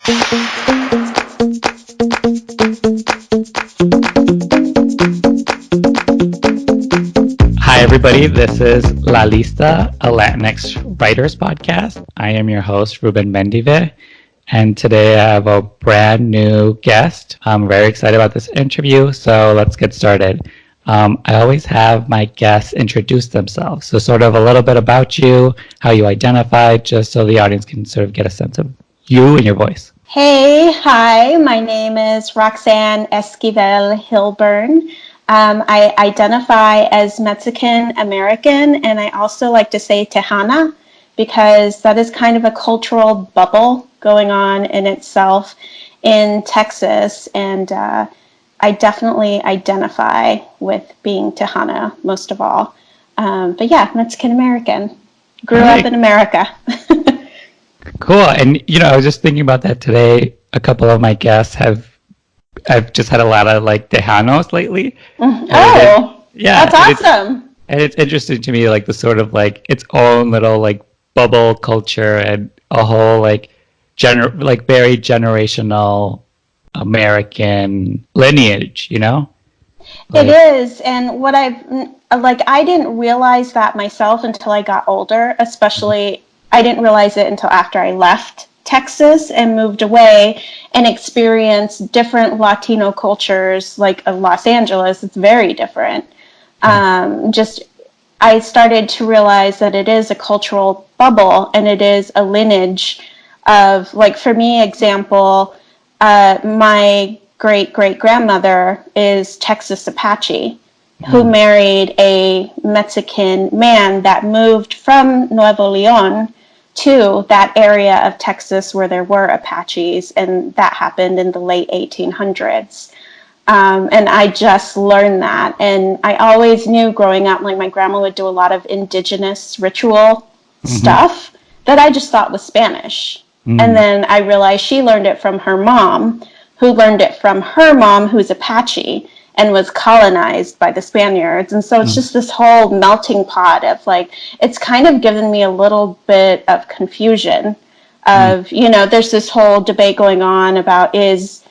Hi, everybody. This is La Lista, a LatinX writers podcast. I am your host, Ruben Mendive, and today I have a brand new guest. I'm very excited about this interview, so let's get started. I always have my guests introduce themselves, so sort of a little bit about you, how you identify, just so the audience can sort of get a sense of you and your voice. Hi, my name is Roxanne Esquivel Hilburn. I identify as Mexican American, and I also like to say Tejana because that is kind of a cultural bubble going on in itself in Texas, and I definitely identify with being Tejana most of all. But yeah, Mexican American. Grew up in America. Cool. And, I was just thinking about that today. A couple of my guests I've just had a lot of like Tejanos lately. Yeah, that's awesome. And it's interesting to me, like the sort of like its own little like bubble culture and a whole like very generational American lineage, It is. And what I didn't realize that myself until I got older, especially I didn't realize it until after I left Texas and moved away and experienced different Latino cultures, like Los Angeles. It's very different. I started to realize that it is a cultural bubble and it is a lineage of, like, for me, example, my great-great-grandmother is Texas Apache, who married a Mexican man that moved from Nuevo León to that area of Texas where there were Apaches, and that happened in the late 1800s. And I just learned that, and I always knew growing up, like my grandma would do a lot of indigenous ritual stuff that I just thought was Spanish. And then I realized she learned it from her mom, who learned it from her mom, who's Apache, and was colonized by the Spaniards. And so it's just this whole melting pot of like, it's kind of given me a little bit of confusion of, there's this whole debate going on about is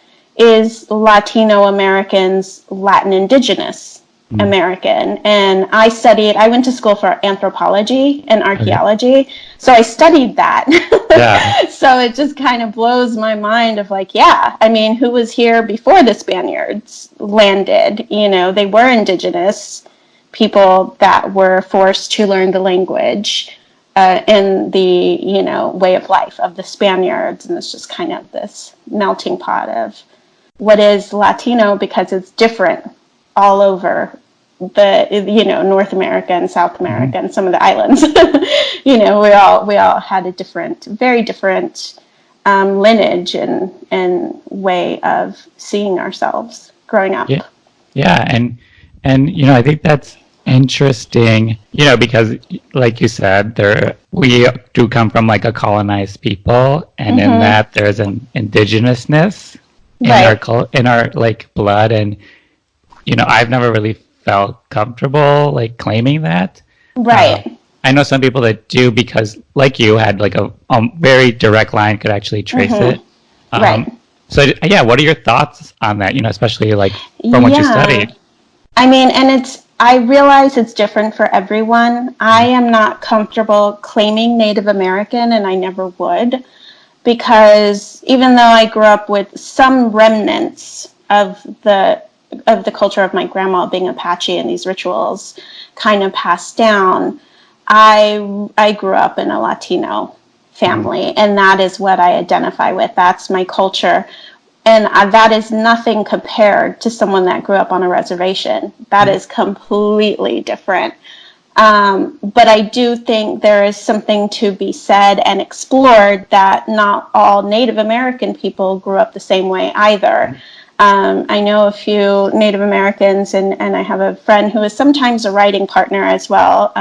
Latino Americans Latin indigenous American? And I went to school for anthropology and archaeology. So I studied that. Yeah. So it just kind of blows my mind of like, who was here before the Spaniards landed? They were indigenous people that were forced to learn the language and the, way of life of the Spaniards. And it's just kind of this melting pot of what is Latino, because it's different all over the North America and South America and some of the islands. we all had a very different lineage and way of seeing ourselves growing up. Yeah, and I think that's interesting, because like you said, we do come from like a colonized people, and in that there's an indigenousness in our like blood, and I've never really felt comfortable like claiming that. Right. I know some people that do, because like you had like a very direct line, could actually trace it. Right. So what are your thoughts on that? Especially like from what you studied. I mean, and I realize it's different for everyone. I am not comfortable claiming Native American, and I never would, because even though I grew up with some remnants of the culture of my grandma being Apache and these rituals kind of passed down, I grew up in a Latino family, and that is what I identify with. That's my culture. And that is nothing compared to someone that grew up on a reservation. That is completely different. But I do think there is something to be said and explored that not all Native American people grew up the same way either. I know a few Native Americans, and I have a friend who is sometimes a writing partner as well.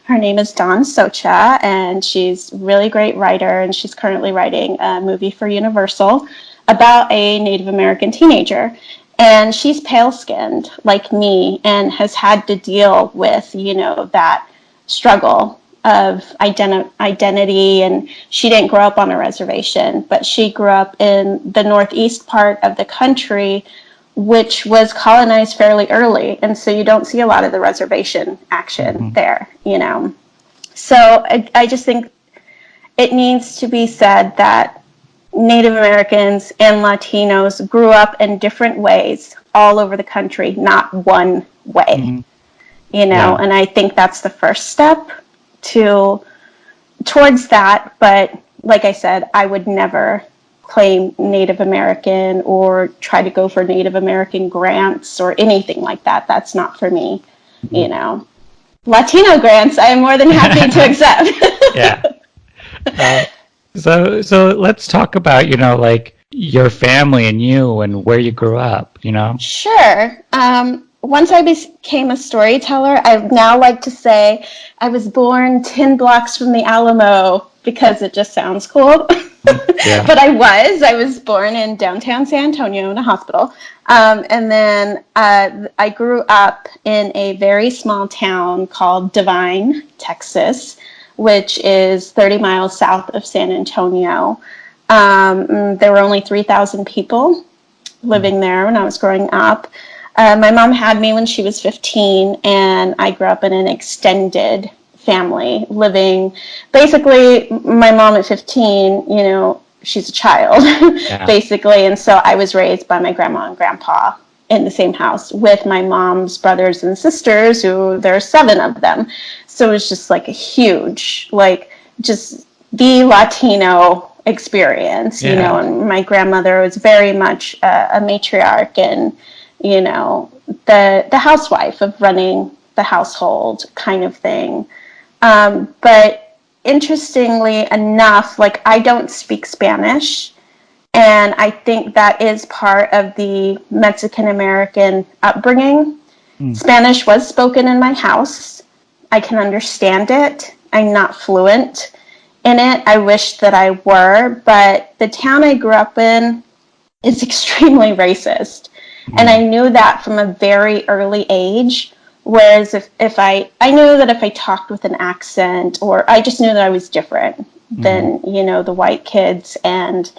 Her name is Dawn Socha, and she's a really great writer, and she's currently writing a movie for Universal about a Native American teenager. And she's pale-skinned like me and has had to deal with, that struggle of identity, and she didn't grow up on a reservation, but she grew up in the northeast part of the country, which was colonized fairly early, and so you don't see a lot of the reservation action there, you know. So I just think it needs to be said that Native Americans and Latinos grew up in different ways all over the country, not one way, you know, and I think that's the first step towards that. But like I said, I would never claim Native American or try to go for Native American grants or anything like that. That's not for me, you know. Latino grants, I am more than happy to accept. So let's talk about, you know, like your family and you and where you grew up, you know? Sure. Once I became a storyteller, I now like to say I was born 10 blocks from the Alamo because it just sounds cool. But I was born in downtown San Antonio in a hospital. And then I grew up in a very small town called Devine, Texas, which is 30 miles south of San Antonio. There were only 3,000 people living there when I was growing up. My mom had me when she was 15, and I grew up in an extended family living. Basically, my mom at 15, you know, she's a child, basically. And so I was raised by my grandma and grandpa in the same house with my mom's brothers and sisters, who there are 7 of them. So it was just like a huge, like just the Latino experience, you know, and my grandmother was very much a matriarch and, you know, the housewife of running the household kind of thing. But interestingly enough, like I don't speak Spanish, and I think that is part of the Mexican-American upbringing. Spanish was spoken in my house. I can understand it. I'm not fluent in it. I wish that I were, but the town I grew up in is extremely racist. And I knew that from a very early age. Whereas if I knew that if I talked with an accent, or I just knew that I was different than, you know, the white kids, and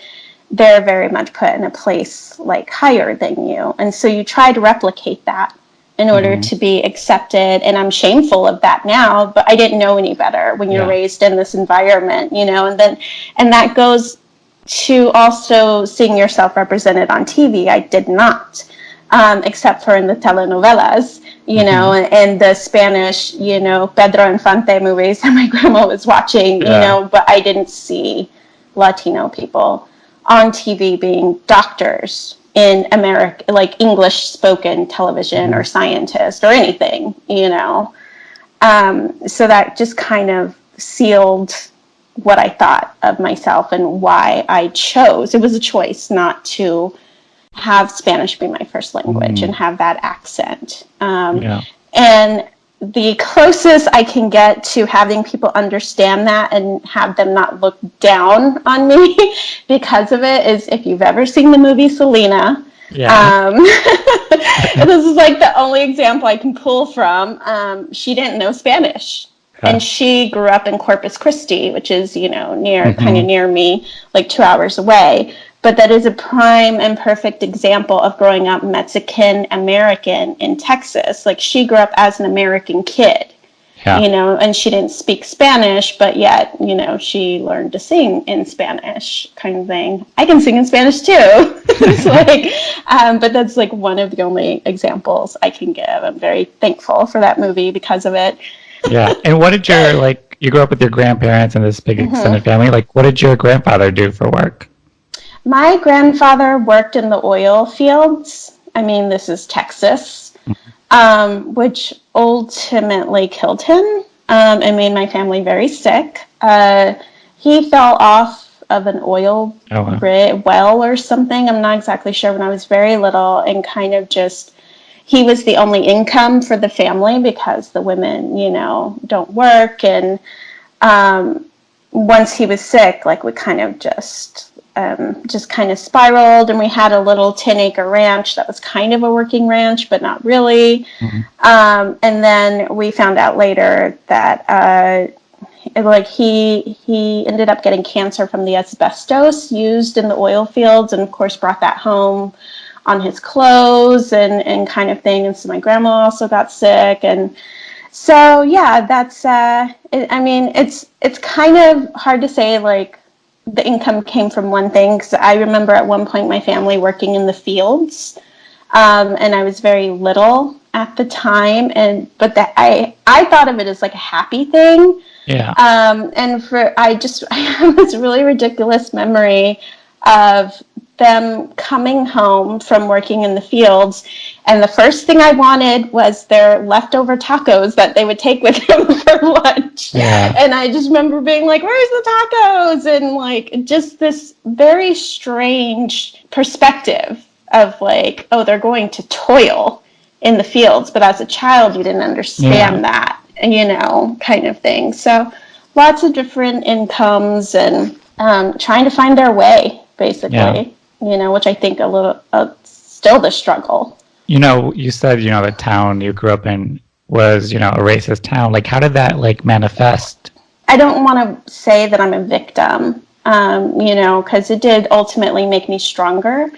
they're very much put in a place like higher than you. And so you try to replicate that in order to be accepted. And I'm shameful of that now, but I didn't know any better when you're raised in this environment, you know, and that goes to also seeing yourself represented on TV. I did not, except for in the telenovelas, you know, and the Spanish, you know, Pedro Infante movies that my grandma was watching, you know, but I didn't see Latino people on TV being doctors in America, like English spoken television or scientists or anything, you know. So that just kind of sealed what I thought of myself and why I chose. It was a choice not to have Spanish be my first language and have that accent. And the closest I can get to having people understand that and have them not look down on me because of it is if you've ever seen the movie Selena. This is like the only example I can pull from. She didn't know Spanish. And she grew up in Corpus Christi, which is, you know, kind of near me, like 2 hours away. But that is a prime and perfect example of growing up Mexican American in Texas. Like she grew up as an American kid, you know, and she didn't speak Spanish, but yet, you know, she learned to sing in Spanish kind of thing. I can sing in Spanish too. It's like, but that's like one of the only examples I can give. I'm very thankful for that movie because of it. And what did your, like, you grew up with your grandparents and this big extended family. Like, what did your grandfather do for work? My grandfather worked in the oil fields. I mean, this is Texas, which ultimately killed him and made my family very sick. He fell off of an oil well or something. I'm not exactly sure, when I was very little, and kind of just, he was the only income for the family because the women, you know, don't work. And once he was sick, like we kind of just kind of spiraled, and we had a little 10-acre ranch that was kind of a working ranch, but not really. And then we found out later that Like he ended up getting cancer from the asbestos used in the oil fields, and of course brought that home on his clothes and kind of thing. And so my grandma also got sick, and so yeah, that's I mean, it's kind of hard to say like the income came from one thing, because I remember at one point my family working in the fields, and I was very little at the time, but I thought of it as like a happy thing. Yeah. And I have this really ridiculous memory of them coming home from working in the fields, and the first thing I wanted was their leftover tacos that they would take with them for lunch. Yeah. And I just remember being like, "Where's the tacos?" And like just this very strange perspective of like, oh, they're going to toil in the fields, but as a child you didn't understand that, kind of thing. So lots of different incomes, and trying to find their way, basically. Which I think a little still the struggle. You said, the town you grew up in was, a racist town. Like, how did that, like, manifest? I don't want to say that I'm a victim, because it did ultimately make me stronger.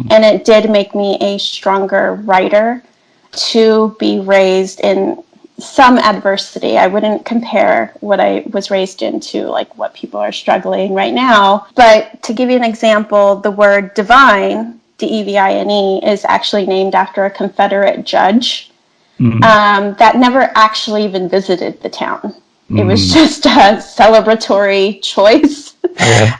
And it did make me a stronger writer to be raised in some adversity. I wouldn't compare what I was raised into like what people are struggling right now. But to give you an example, the word divine, Devine, is actually named after a Confederate judge that never actually even visited the town. It was just a celebratory choice,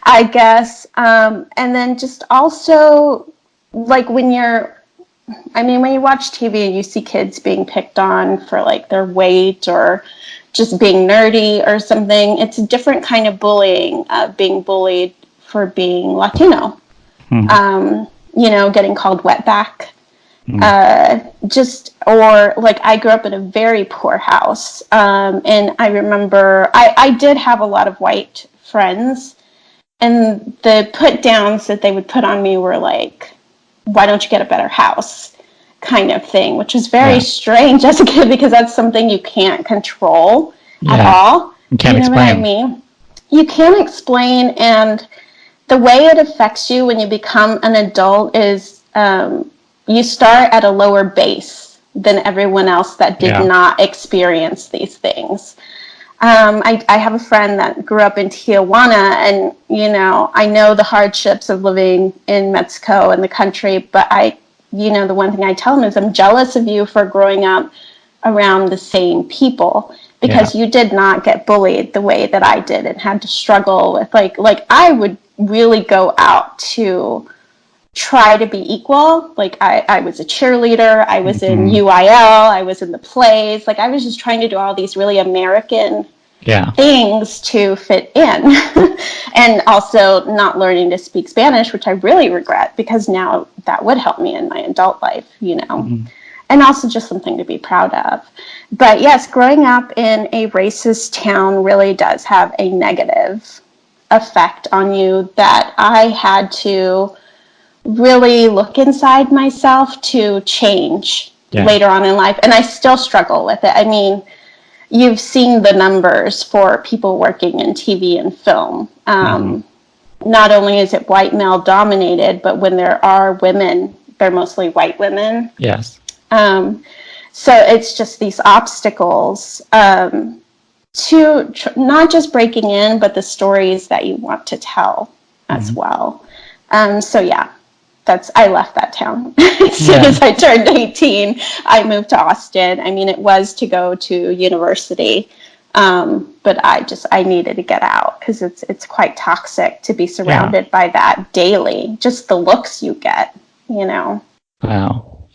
I guess. And then just also, like when you watch TV and you see kids being picked on for like their weight or just being nerdy or something, it's a different kind of bullying, being bullied for being Latino. Getting called wetback. Or like I grew up in a very poor house. And I remember I did have a lot of white friends, and the put downs that they would put on me were like, why don't you get a better house, kind of thing, which was very strange as a kid, because that's something you can't control at all. You can't explain. What I mean? You can't explain, and the way it affects you when you become an adult is you start at a lower base than everyone else that did not experience these things. I have a friend that grew up in Tijuana, and, I know the hardships of living in Mexico and the country, but the one thing I tell him is I'm jealous of you for growing up around the same people, because you did not get bullied the way that I did and had to struggle with, like I would really go out to try to be equal. Like I was a cheerleader, I was in UIL, I was in the plays, like I was just trying to do all these really American things to fit in. And also not learning to speak Spanish, which I really regret, because now that would help me in my adult life, and also just something to be proud of. But yes, growing up in a racist town really does have a negative effect on you that I had to really look inside myself to change later on in life. And I still struggle with it. I mean, you've seen the numbers for people working in TV and film. Not only is it white male dominated, but when there are women, they're mostly white women. Yes. So it's just these obstacles to not just breaking in, but the stories that you want to tell as well. I left that town. As soon as I turned 18, I moved to Austin. I mean, it was to go to university, but I needed to get out, because it's quite toxic to be surrounded by that daily. Just the looks you get, Wow.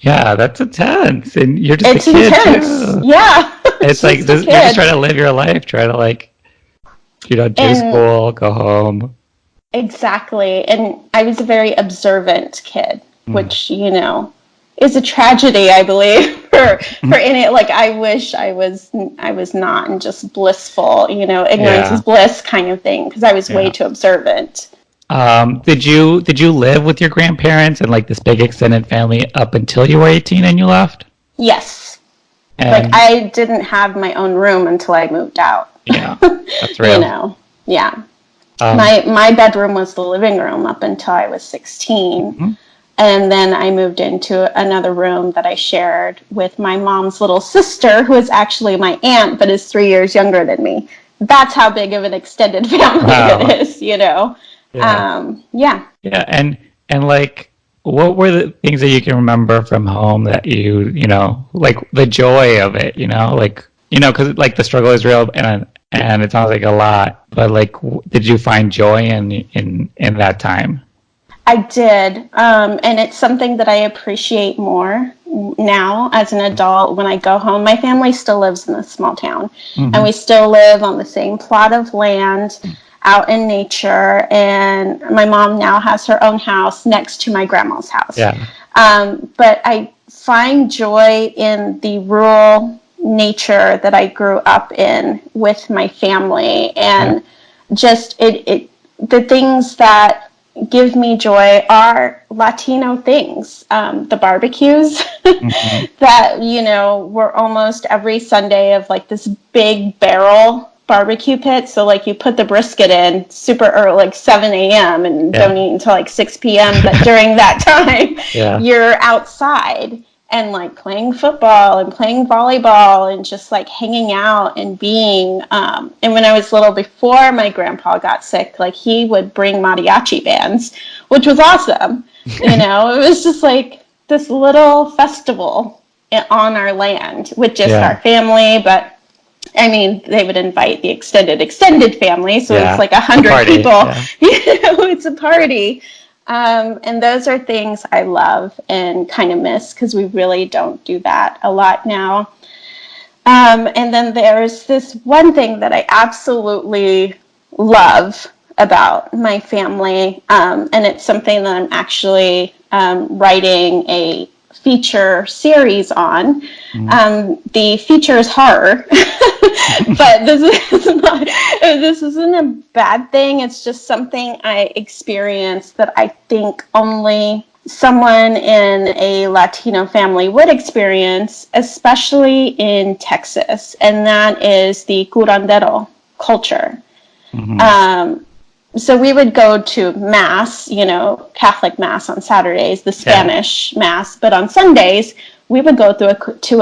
Yeah, that's intense. And you're just a kid too. Yeah. It's like you're just trying to live your life, try to do school, go home. Exactly. And I was a very observant kid, which, is a tragedy, I believe, for any, like, I wish I was not, and just blissful, ignorance is bliss kind of thing, because I was way too observant. Did you live with your grandparents and like this big extended family up until you were 18 and you left? Yes. And I didn't have my own room until I moved out. Yeah, that's You real. know, yeah. Um, My bedroom was the living room up until I was 16. mhm. And then I moved into another room that I shared with my mom's little sister, who is actually my aunt, but is 3 years younger than me. That's how big of an extended family Wow. it is, you know? Yeah. Yeah. Yeah. And like, what were the things that you can remember from home that like the joy of it, like, because like the struggle is real and it sounds like a lot, but like, did you find joy in that time? I did. And it's something that I appreciate more now as an adult when I go home. My family still lives in a small town, and Hmm. we still live on the same plot of land out in nature. And my mom now has her own house next to my grandma's house. Yeah. But I find joy in the rural nature that I grew up in with my family, Yeah. and just the things that give me joy are Latino things. The barbecues Hmm. that, were almost every Sunday of like this big barrel barbecue pit. So like you put the brisket in super early, like 7 a.m. and don't Yeah. eat until like 6 p.m. But during that time, Yeah. you're outside and like playing football and playing volleyball and just like hanging out and being and when I was little, before my grandpa got sick, like he would bring mariachi bands, which was awesome. It was just like this little festival on our land with just our Yeah. family. But I mean, they would invite the extended family, so it's Yeah. like The 100 party. people. Yeah. It's a party. And those are things I love and kind of miss because we really don't do that a lot now. And then there's this one thing that I absolutely love about my family, and it's something that I'm actually writing a feature series on. Mm. The feature is horror, but this isn't a bad thing. It's just something I experienced that I think only someone in a Latino family would experience, especially in Texas, and that is the curandero culture. Hmm. Um, so we would go to mass, Catholic mass on Saturdays, the Yeah. Spanish mass, but on Sundays we would go to a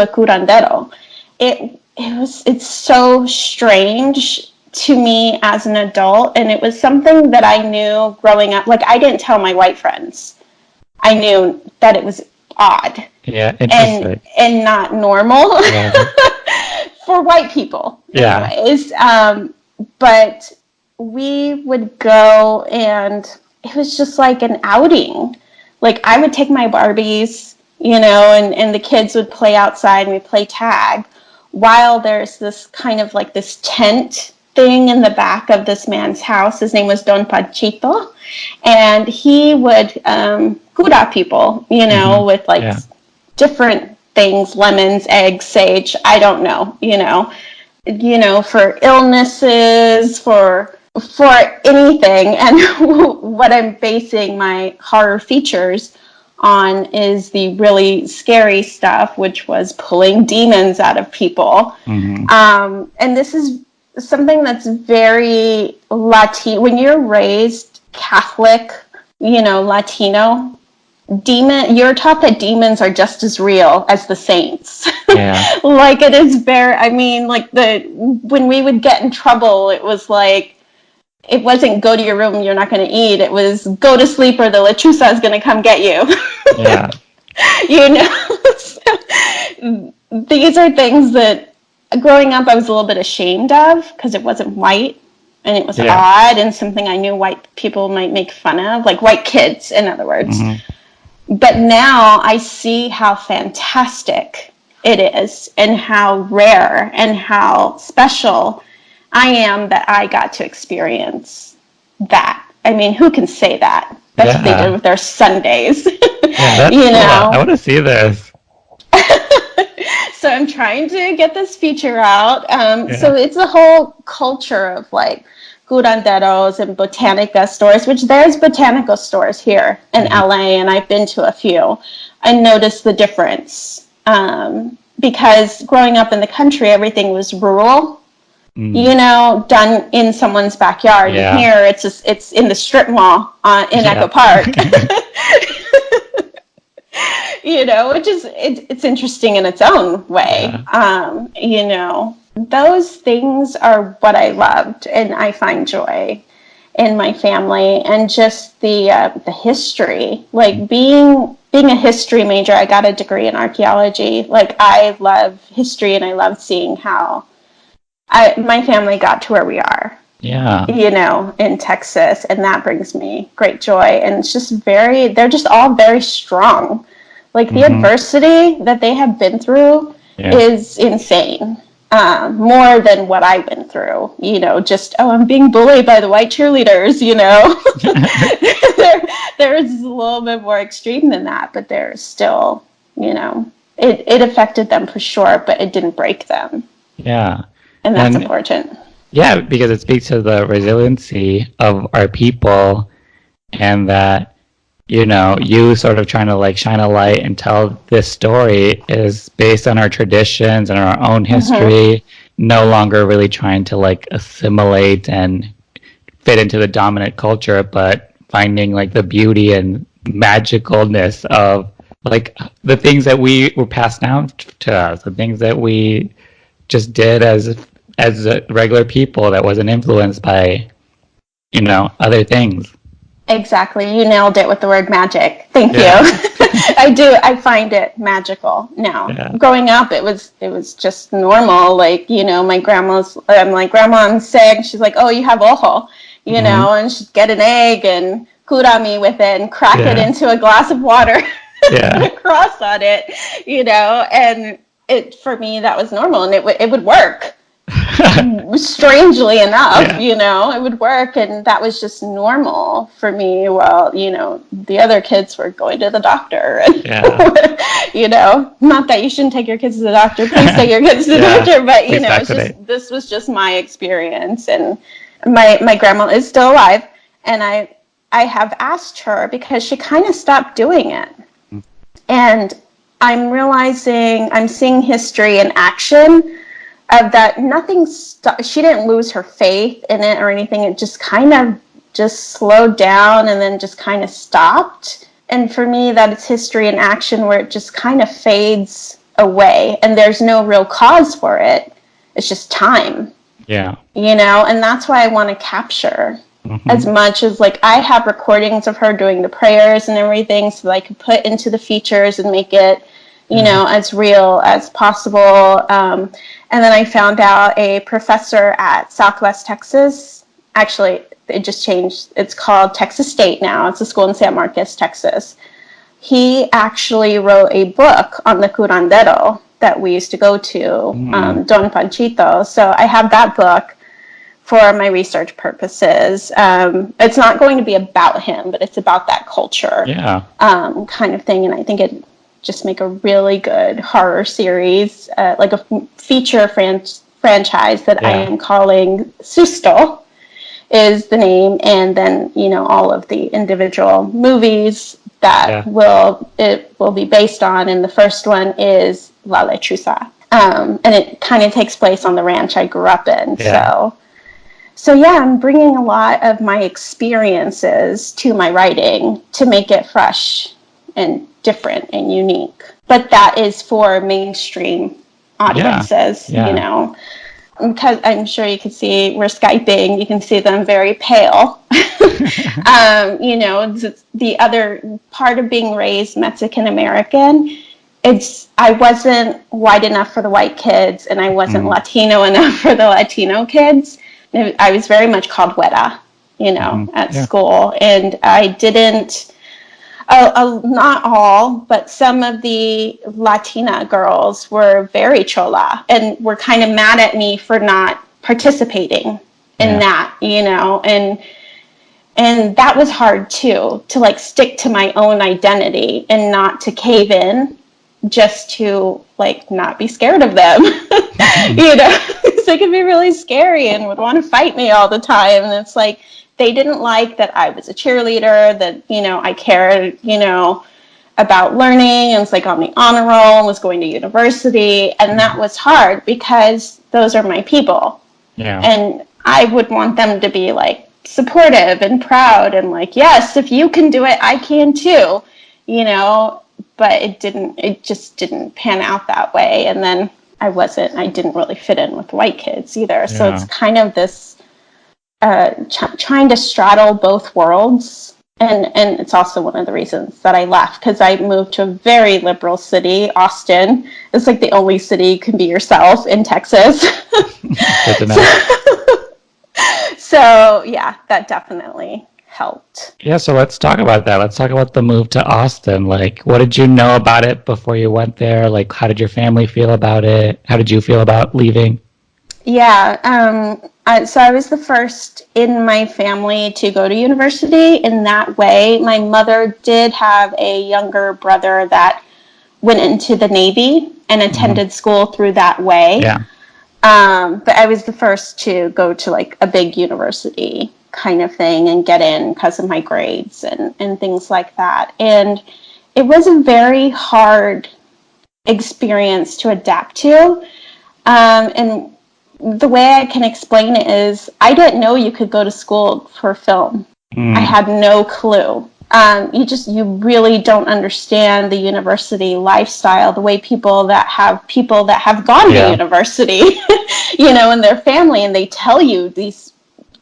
curandero. It's so strange to me as an adult, and it was something that I knew growing up. Like, I didn't tell my white friends. I knew that it was odd Yeah. and Interesting. and not normal Yeah. for white people, Yeah. anyways. But we would go, and it was just like an outing. Like, I would take my Barbies, and the kids would play outside and we'd play tag, while there's this kind of like this tent thing in the back of this man's house. His name was Don Panchito, and he would cura people, Hmm. with like Yeah. different things, lemons, eggs, sage, I don't know, for illnesses, for anything. And what I'm basing my horror features on is the really scary stuff, which was pulling demons out of people. Hmm. And this is something that's very Latino. When you're raised Catholic, Latino, you're taught that demons are just as real as the saints. Yeah. Like, it is very, I mean, like, when we would get in trouble, it was like, it wasn't go to your room, you're not going to eat. It was go to sleep or the lechuza is going to come get you. Yeah. So, these are things that growing up I was a little bit ashamed of because it wasn't white and it was Yeah. odd and something I knew white people might make fun of, like white kids, in other words. Hmm. But now I see how fantastic it is and how rare and how special I am that I got to experience that. I mean, who can say that? That's what they did Yeah. with their Sundays, Yeah. That's you cool. I know? want to see this. So I'm trying to get this feature out. So Yeah. it's a whole culture of like curanderos and botanica stores, which there's botanical stores here in Hmm. LA, and I've been to a few. I noticed the difference because growing up in the country, everything was rural. you know, done in someone's backyard. And Yeah. here it's in the strip mall in Echo Yeah. Park. You know, which is it's interesting in its own way. Yeah. You know, those things are what I loved, and I find joy in my family, and just the history. Like being a history major, I got a degree in archaeology. Like I love history, and I love seeing how my family got to where we are. Yeah. You know, in Texas, and that brings me great joy. And it's just they're just all very strong. Like the adversity that they have been through Yeah. is insane. More than what I've been through, you know, just, oh, I'm being bullied by the white cheerleaders, you know. There's a little bit more extreme than that, but there's still, you know, it affected them for sure, but it didn't break them. Yeah. And that's And important. yeah, because it speaks to the resiliency of our people, and that, you know, you sort of trying to like shine a light and tell this story is based on our traditions and our own history, no longer really trying to like assimilate and fit into the dominant culture, but finding like the beauty and magicalness of like the things that we were passed down to us, the things that we just did as regular people that wasn't influenced by, you know, other things. Exactly. You nailed it with the word magic. Thank Yeah. you. I do. I find it magical now. Yeah. Growing up, it was just normal. Like, you know, I'm like, Grandma, I'm sick. She's like, oh, you have ojo, you know, and she'd get an egg and cura me with it and crack it Yeah. into a glass of water, put Yeah. a cross on it, you know, and for me, that was normal, and it would work. Strangely enough, Yeah. you know, it would work, and that was just normal for me. Well, you know, the other kids were going to the doctor, and Yeah. you know, not that you shouldn't take your kids to the doctor. Please take your kids to the Yeah. doctor, but you Please know, it's vaccinate. just this was just my experience, and my grandma is still alive, and I have asked her because she kind of stopped doing it, and I'm realizing I'm seeing history in action of that she didn't lose her faith in it or anything. It just kind of just slowed down and then just kind of stopped. And for me, that is history in action, where it just kind of fades away and there's no real cause for it. It's just time. Yeah. You know, and that's why I want to capture as much as, like, I have recordings of her doing the prayers and everything so that I could put into the features and make it, you know, as real as possible. And then I found out a professor at Southwest Texas, actually, it just changed. It's called Texas State now. It's a school in San Marcos, Texas. He actually wrote a book on the curandero that we used to go to, Don Panchito. So I have that book for my research purposes. It's not going to be about him, but it's about that culture, kind of thing. And I think it just make a really good horror series, like a feature franchise that I am calling Susto is the name. And then, you know, all of the individual movies that it will be based on. And the first one is La Lechuza. And it kind of takes place on the ranch I grew up in. So yeah, I'm bringing a lot of my experiences to my writing to make it fresh and different and unique. But that is for mainstream audiences, you know. Because I'm sure you can see, we're Skyping, you can see that I'm very pale. You know, the other part of being raised Mexican American, I wasn't white enough for the white kids, and I wasn't Latino enough for the Latino kids. I was very much called Huera, you know, at school. And I didn't, not all, but some of the Latina girls were very chola and were kind of mad at me for not participating in that, you know, and that was hard too, to like stick to my own identity and not to cave in, just to like not be scared of them, you know, because they could be really scary and would want to fight me all the time. And it's like, they didn't like that I was a cheerleader, that, you know, I cared, you know, about learning and was like on the honor roll and was going to university. And that was hard because those are my people, Yeah. And I would want them to be like supportive and proud and like, yes, if you can do it, I can too, you know, but it just didn't pan out that way. And then I didn't really fit in with white kids either. So it's Yeah. kind of this trying to straddle both worlds. And it's also one of the reasons that I left, because I moved to a very liberal city, Austin. It's like the only city you can be yourself in Texas. Good to know. So yeah, that definitely helped. Yeah, so let's talk about that. Let's talk about the move to Austin. Like, what did you know about it before you went there? Like, how did your family feel about it? How did you feel about leaving? Yeah, so I was the first in my family to go to university in that way. My mother did have a younger brother that went into the Navy and Hmm. attended school through that way. Yeah. But I was the first to go to like a big university kind of thing and get in because of my grades and things like that. And it was a very hard experience to adapt to. And the way I can explain it is I didn't know you could go to school for film. I Mm. had no clue. You really don't understand the university lifestyle, the way people that have gone to Yeah. university, and their family, and they tell you these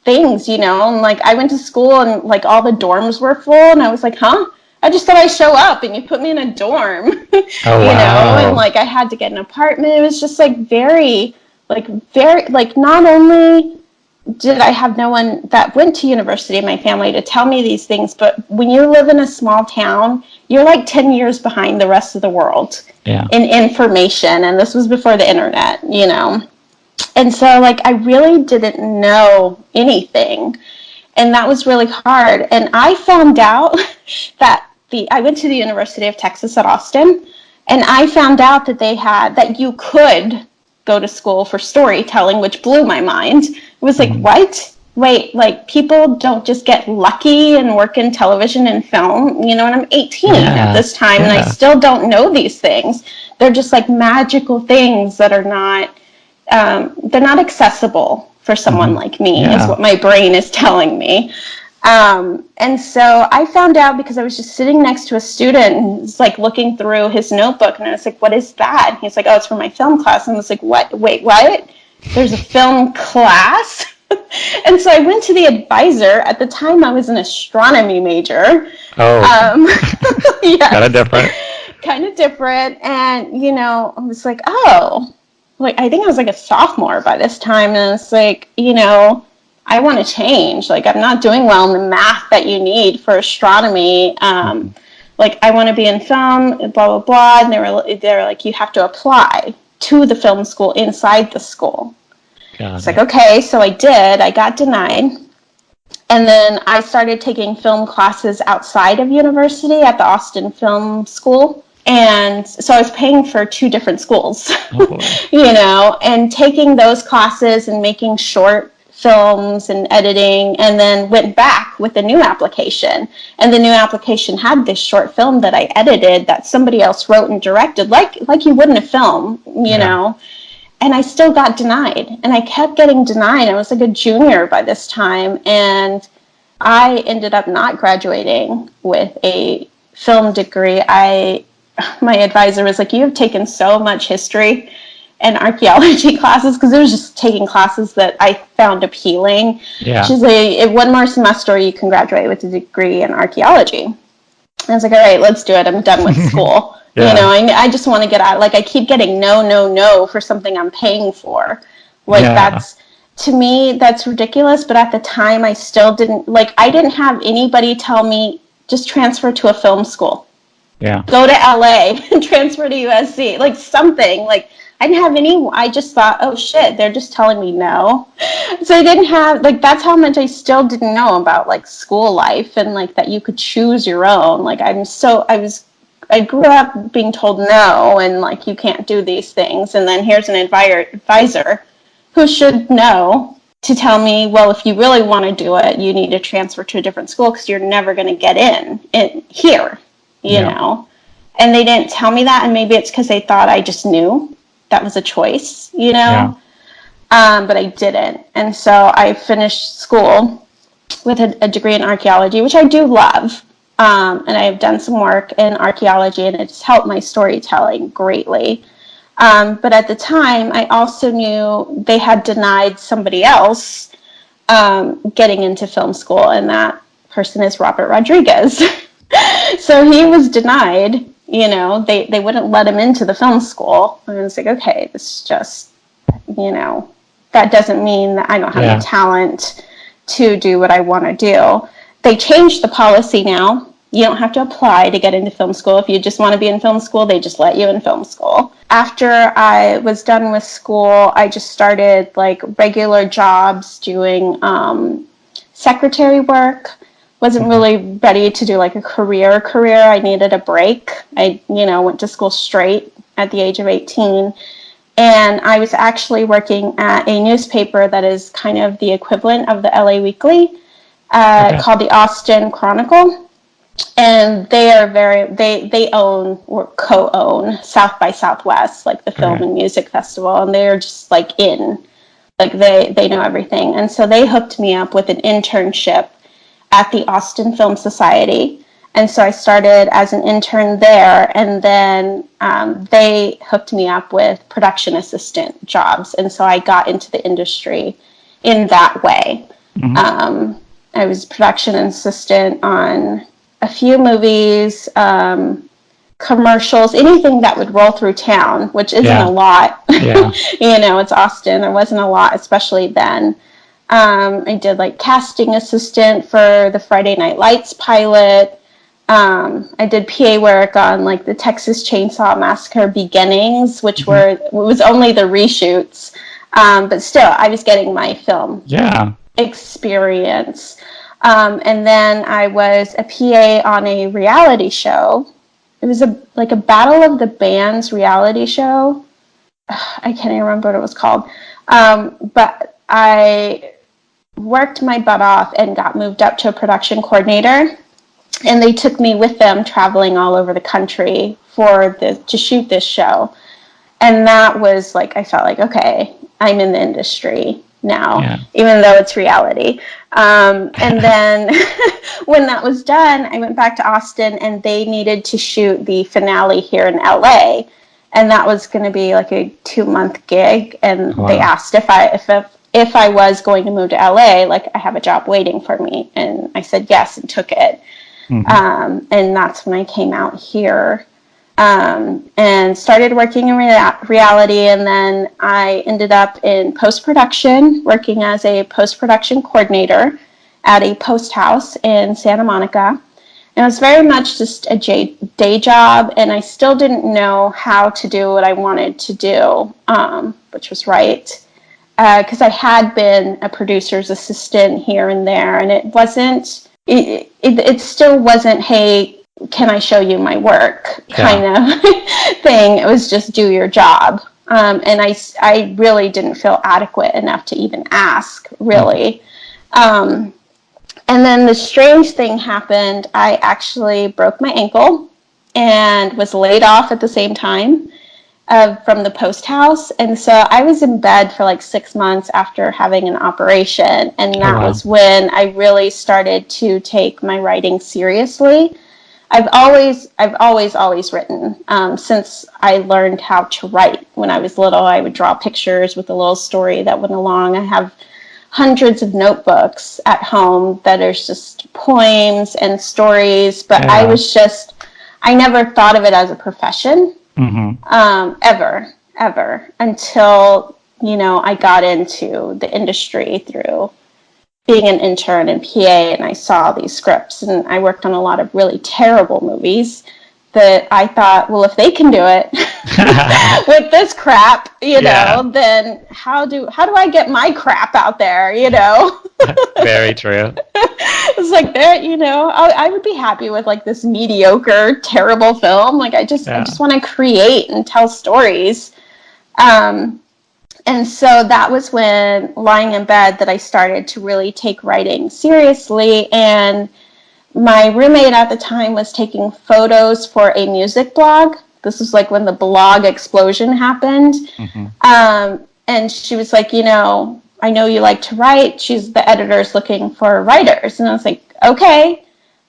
things, and like I went to school and like all the dorms were full, and I was like, huh? I just thought I'd show up and you put me in a dorm, Oh, and wow. like I had to get an apartment. It was just like very, like not only did I have no one that went to university in my family to tell me these things, but when you live in a small town, you're like 10 years behind the rest of the world Yeah. in information. And this was before the internet. And so, like, I really didn't know anything. And that was really hard. And I found out that I went to the University of Texas at Austin, and I found out that you could go to school for storytelling, which blew my mind. It was like, Mhm. what? Wait, like people don't just get lucky and work in television and film, and I'm 18 at Yeah. this time and I Yeah. still don't know these things. They're just like magical things that are not they're not accessible for someone Hmm. like me, is Yeah. what my brain is telling me. And so I found out because I was just sitting next to a student and was like looking through his notebook, and I was like, what is that? And he's like, oh, it's for my film class. And I was like, what? Wait, what? There's a film class? And so I went to the advisor. At the time, I was an astronomy major. Oh, Um, kind of yes, different. kind of different. And, I was like, oh, like, I think I was like a sophomore by this time. And it's like, I want to change. Like, I'm not doing well in the math that you need for astronomy. Mhm. Like, I want to be in film, blah, blah, blah. And they were like, you have to apply to the film school inside the school. Got It's like, it. okay, so I did. I got denied. And then I started taking film classes outside of university at the Austin Film School. And so I was paying for two different schools, Oh, boy. and taking those classes and making short films and editing, and then went back with a new application. And the new application had this short film that I edited that somebody else wrote and directed, like you would in a film, Yeah. and I still got denied. And I kept getting denied. I was like a junior by this time. And I ended up not graduating with a film degree. My advisor was like, you have taken so much history and archaeology classes, because it was just taking classes that I found appealing. Yeah. She's like, one more semester, you can graduate with a degree in archaeology. I was like, all right, let's do it. I'm done with school. Yeah. I just want to get out. Like, I keep getting no, no, no for something I'm paying for. Like, Yeah. to me, that's ridiculous. But at the time, I didn't have anybody tell me, just transfer to a film school. Yeah. Go to LA and transfer to USC. Like, something. Like, I just thought, oh shit, they're just telling me no. So I didn't have, like, that's how much I still didn't know about, like, school life, and, like, that you could choose your own. Like, I grew up being told no, and, like, you can't do these things. And then here's an advisor who should know to tell me, well, if you really want to do it, you need to transfer to a different school because you're never going to get in here, Yeah. And they didn't tell me that, and maybe it's because they thought I just knew that was a choice, Yeah. but I didn't. And so I finished school with a degree in archaeology, which I do love. And I have done some work in archaeology, and it's helped my storytelling greatly. But at the time, I also knew they had denied somebody else getting into film school, and that person is Robert Rodriguez. So he was denied. They wouldn't let him into the film school. And I was like, okay, this is just, that doesn't mean that I don't have the talent to do what I want to do. They changed the policy now. You don't have to apply to get into film school. If you just want to be in film school, they just let you in film school. After I was done with school, I just started like regular jobs doing secretary work. Wasn't really ready to do like a career. I needed a break. I, went to school straight at the age of 18. And I was actually working at a newspaper that is kind of the equivalent of the LA Weekly, called the Austin Chronicle. And they are they own or co-own South by Southwest, like the film and music festival. And they're just like they know everything. And so they hooked me up with an internship at the Austin Film Society. And so I started as an intern there, and then they hooked me up with production assistant jobs. And so I got into the industry in that way. Mm-hmm. I was production assistant on a few movies, commercials, anything that would roll through town, which isn't a lot. Yeah. It's Austin. There wasn't a lot, especially then. I did like casting assistant for the Friday Night Lights pilot. I did PA work on like the Texas Chainsaw Massacre beginnings, which was only the reshoots. But still, I was getting my film experience. And then I was a PA on a reality show. It was a Battle of the Bands reality show. I can't even remember what it was called. But I worked my butt off and got moved up to a production coordinator. And they took me with them traveling all over the country to shoot this show. And that was like, I felt like, okay, I'm in the industry now, even though it's reality. And then when that was done, I went back to Austin, and they needed to shoot the finale here in LA. And that was going to be like a 2-month gig. And they asked if I was going to move to LA, like I have a job waiting for me. And I said yes and took it. Mm-hmm. And that's when I came out here and started working in reality. And then I ended up in post-production, working as a post-production coordinator at a post house in Santa Monica. And it was very much just a day job, and I still didn't know how to do what I wanted to do, which was write. Because I had been a producer's assistant here and there, and it still wasn't, hey, can I show you my work kind of thing. It was just do your job. And I really didn't feel adequate enough to even ask, really. And then the strange thing happened. I actually broke my ankle and was laid off at the same time from the post house. And so I was in bed for like 6 months after having an operation. And that was when I really started to take my writing seriously. I've always written. Since I learned how to write when I was little, I would draw pictures with a little story that went along. I have hundreds of notebooks at home that are just poems and stories, but I never thought of it as a profession, ever, until, I got into the industry through being an intern in PA, and I saw these scripts, and I worked on a lot of really terrible movies that I thought, well, if they can do it with this crap, then how do I get my crap out there, Very true. It's like I would be happy with like this mediocre, terrible film. Like I just want to create and tell stories. And so that was when, lying in bed, that I started to really take writing seriously. And my roommate at the time was taking photos for a music blog. This was like when the blog explosion happened. And she was like, I know you like to write. The editor's looking for writers. And I was like, okay,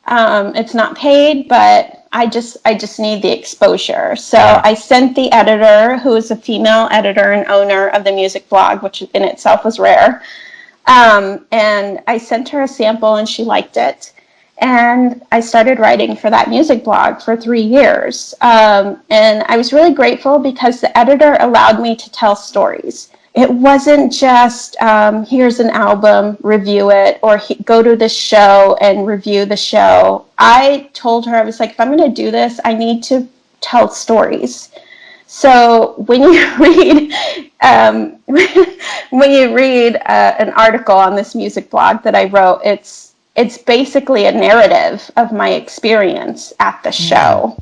it's not paid, but I just need the exposure. So I sent the editor, who is a female editor and owner of the music blog, which in itself was rare. And I sent her a sample and she liked it. And I started writing for that music blog for 3 years. And I was really grateful because the editor allowed me to tell stories. It wasn't just, here's an album, review it, or go to this show and review the show. I told her, I was like, if I'm going to do this, I need to tell stories. So when you read an article on this music blog that I wrote, it's basically a narrative of my experience at the show,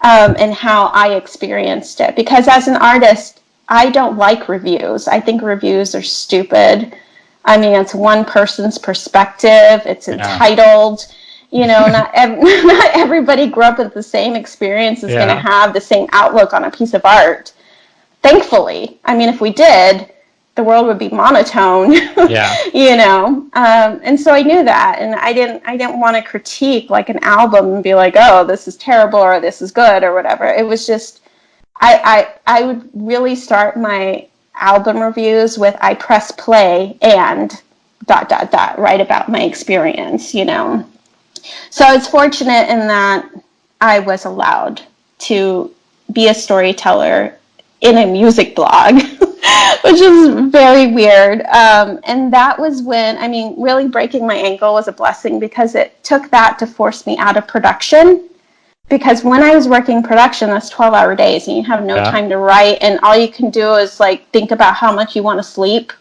and how I experienced it. Because as an artist, I don't like reviews. I think reviews are stupid. I mean, it's one person's perspective. It's entitled. Not everybody grew up with the same experience is going to have the same outlook on a piece of art. Thankfully, I mean, if we did, the world would be monotone. And so I knew that, and I didn't want to critique like an album and be like, oh, this is terrible or this is good or whatever. It was just, I would really start my album reviews with, I press play and ... write about my experience. So it's fortunate in that I was allowed to be a storyteller in a music blog, which is very weird. And that was when, really breaking my ankle was a blessing, because it took that to force me out of production. Because when I was working production, that's 12-hour days, and you have no time to write, and all you can do is like think about how much you want to sleep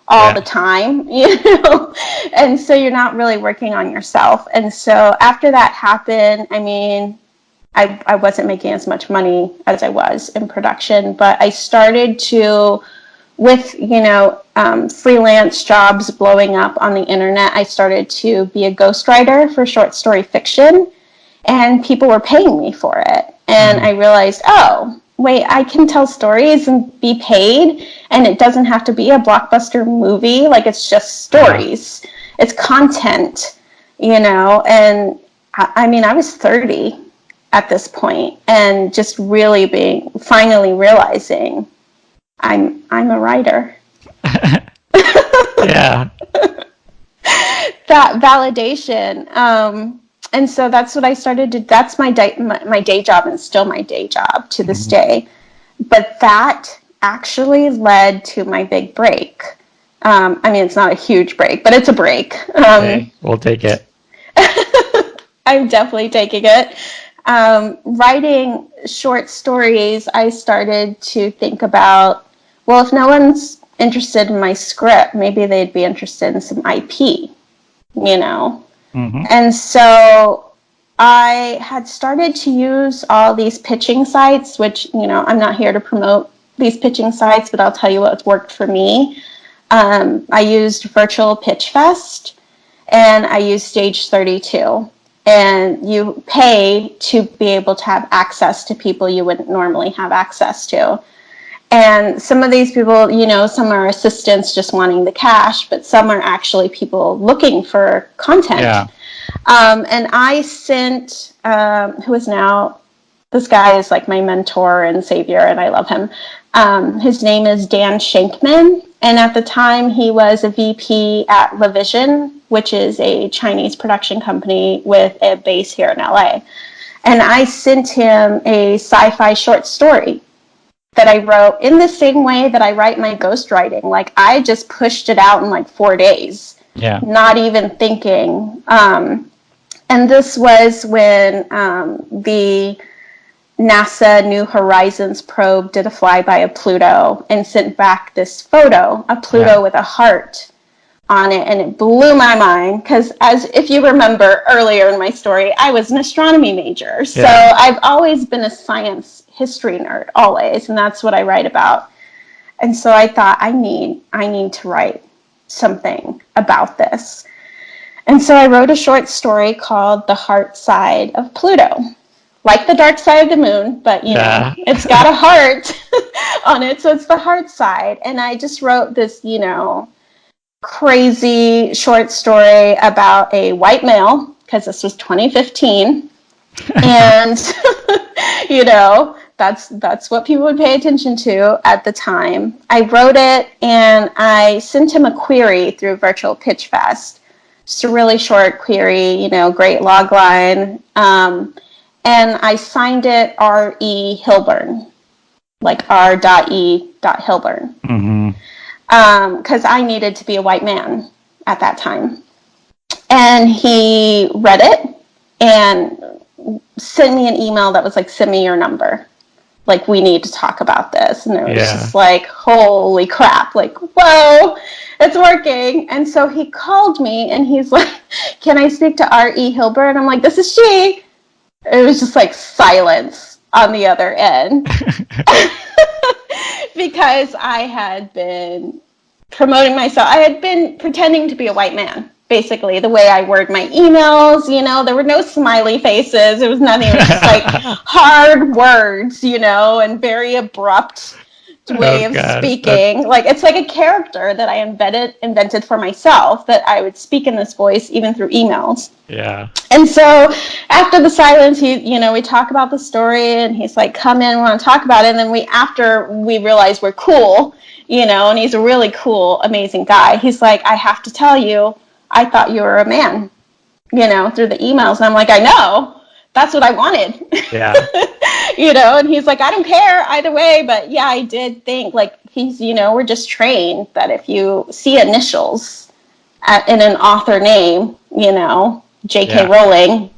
all the time, and so you're not really working on yourself. And so after that happened, I wasn't making as much money as I was in production, but I started to, with freelance jobs blowing up on the internet, I started to be a ghostwriter for short story fiction. And people were paying me for it. And I realized, oh, wait, I can tell stories and be paid, and it doesn't have to be a blockbuster movie. Like, it's just stories. It's content, and I was 30 at this point, and just really finally realizing I'm a writer. That validation. And so that's what I started to, that's my day job, and still my day job to this day. But that actually led to my big break. It's not a huge break, but it's a break. Okay, we'll take it. I'm definitely taking it. Writing short stories, I started to think about, well, if no one's interested in my script, maybe they'd be interested in some IP, And so I had started to use all these pitching sites, which, I'm not here to promote these pitching sites, but I'll tell you what's worked for me. I used Virtual Pitch Fest, and I used Stage 32. And you pay to be able to have access to people you wouldn't normally have access to. And some of these people, some are assistants just wanting the cash, but some are actually people looking for content. And I sent, who is now, this guy is like my mentor and savior, and I love him. His name is Dan Shankman. And at the time, he was a VP at LaVision, which is a Chinese production company with a base here in LA. And I sent him a sci-fi short story that I wrote in the same way that I write my ghostwriting. Like, I just pushed it out in like 4 days, not even thinking. And this was when the NASA New Horizons probe did a flyby of Pluto and sent back this photo of Pluto with a heart on it, and it blew my mind, because as if you remember earlier in my story, I was an astronomy major, so I've always been a science history nerd, always, and that's what I write about. And so I thought, I need to write something about this. And so I wrote a short story called The Heart Side of Pluto. Like the dark side of the moon, but it's got a heart on it. So it's the hard side. And I just wrote this, crazy short story about a white male, because this was 2015. And, that's what people would pay attention to at the time. I wrote it and I sent him a query through Virtual Pitch Fest. Just a really short query, great log line. And I signed it R.E. Hilburn, like R.E. Hilburn. Mm-hmm. Because I needed to be a white man at that time. And he read it and sent me an email that was like, send me your number. Like, we need to talk about this. And it was just like, holy crap. Like, whoa, it's working. And so he called me and he's like, can I speak to R.E. Hilburn? And I'm like, this is she. It was just like silence on the other end. Because I had been promoting myself. I had been pretending to be a white man. Basically, the way I word my emails, there were no smiley faces. It was nothing. It was just like hard words, and very abrupt way of speaking. Like, it's like a character that I invented for myself, that I would speak in this voice even through emails. Yeah. And so after the silence, we talk about the story, and he's like, come in, we want to talk about it. And then after we realize we're cool, and he's a really cool, amazing guy. He's like, I have to tell you, I thought you were a man, through the emails. And I'm like, I know, that's what I wanted. Yeah. And he's like, I don't care either way. But yeah, I did think, like, we're just trained that if you see initials in an author name, J.K. Rowling,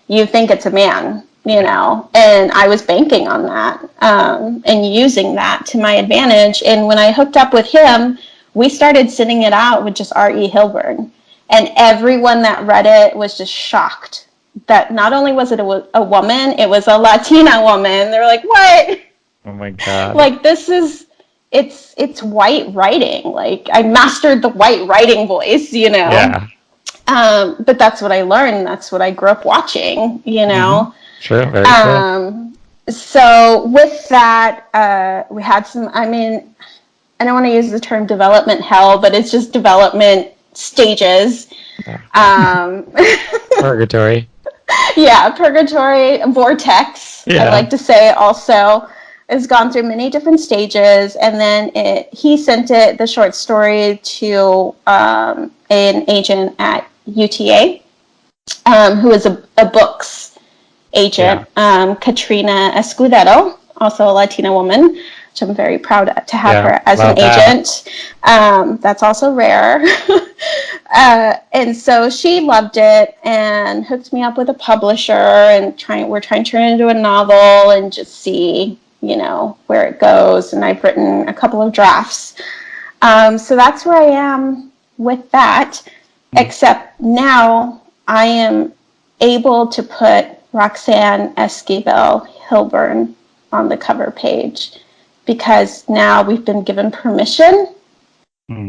you think it's a man, and I was banking on that and using that to my advantage. And when I hooked up with him, we started sending it out with just R.E. Hilburn. And everyone that read it was just shocked that not only was it a woman, it was a Latina woman. They're like, what? Oh my God. Like, it's white writing. Like, I mastered the white writing voice, Yeah. But that's what I learned. That's what I grew up watching, Mm-hmm. True, very true. So with that, we had some, I don't want to use the term development hell, but it's just development stages. Purgatory. Yeah, purgatory, vortex, I like to say also. It's gone through many different stages, and then he sent the short story to an agent at UTA, who is a books agent, Katrina Escudero, also a Latina woman, which I'm very proud to have her as an agent. That's also rare. And so she loved it and hooked me up with a publisher, and we're trying to turn it into a novel and just see, where it goes. And I've written a couple of drafts. So that's where I am with that, except now I am able to put Roxanne Esquivel Hilburn on the cover page, because now we've been given permission.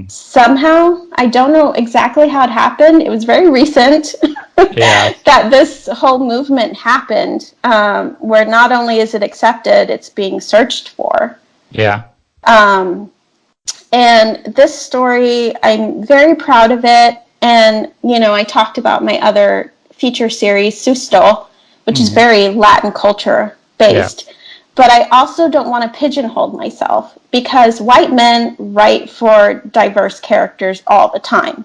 Somehow, I don't know exactly how it happened. It was very recent that this whole movement happened, where not only is it accepted, it's being searched for. Yeah. And this story, I'm very proud of it. And, I talked about my other feature series, Susto, which is very Latin culture based. Yeah. But I also don't want to pigeonhole myself, because white men write for diverse characters all the time.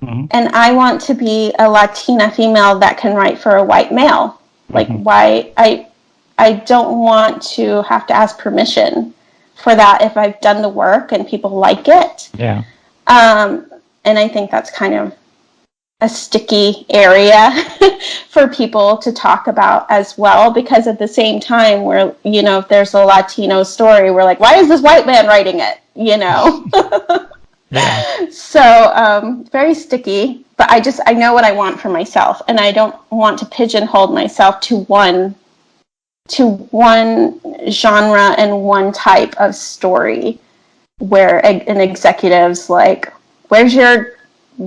And I want to be a Latina female that can write for a white male. Like, why? I don't want to have to ask permission for that if I've done the work and people like it. Yeah. And I think that's kind of a sticky area for people to talk about as well, because at the same time, we're, if there's a Latino story, we're like, why is this white man writing it? Yeah. So very sticky, but I know what I want for myself, and I don't want to pigeonhole myself to one genre and one type of story, where an executive's like, where's your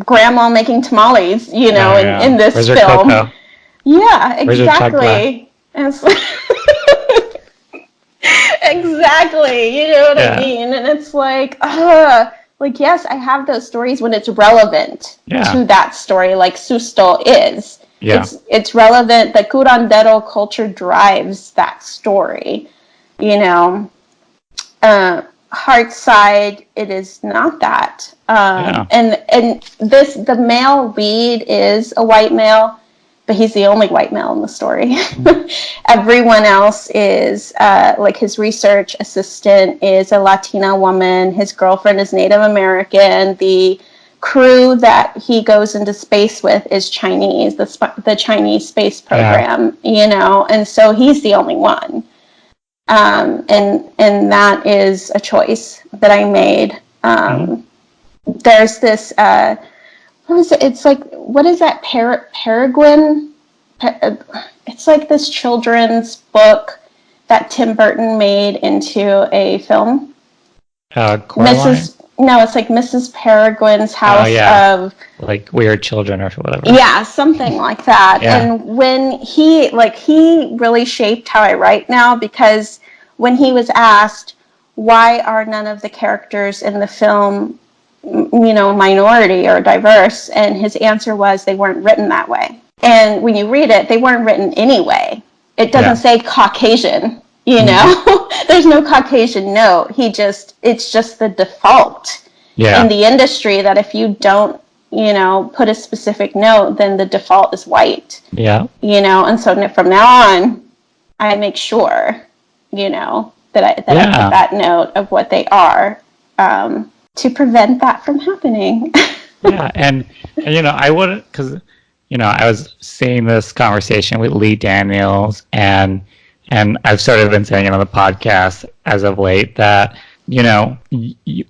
grandma making tamales, in this Where's film. Coco? Yeah, exactly. Exactly. You know what I mean? And it's like, yes, I have those stories when it's relevant to that story, like Susto is. Yeah. It's relevant. The curandero culture drives that story, you know. Heart side, it is not that. And the male lead is a white male, but he's the only white male in the story. Everyone else is like his research assistant is a Latina woman. His girlfriend is Native American. The crew that he goes into space with is Chinese, the Chinese space program, you know, and so he's the only one. And that is a choice that I made. There's this, what is it? It's like, what is that? Peregrine? It's like this children's book that Tim Burton made into a film. No, it's like Mrs. Peregrine's House of... Like Weird Children or whatever. Yeah, something like that. Yeah. And when he really shaped how I write now, because when he was asked, why are none of the characters in the film, you know, minority or diverse? And his answer was they weren't written that way. And when you read it, they weren't written anyway. It doesn't say Caucasian. You know, there's no Caucasian note. It's just the default in the industry that if you don't, you know, put a specific note, then the default is white. Yeah. You know, and so from now on, I make sure, you know, that I put that note of what they are to prevent that from happening. and you know, I wouldn't, because, you know, I was seeing this conversation with Lee Daniels and I've sort of been saying it on the podcast as of late that, you know,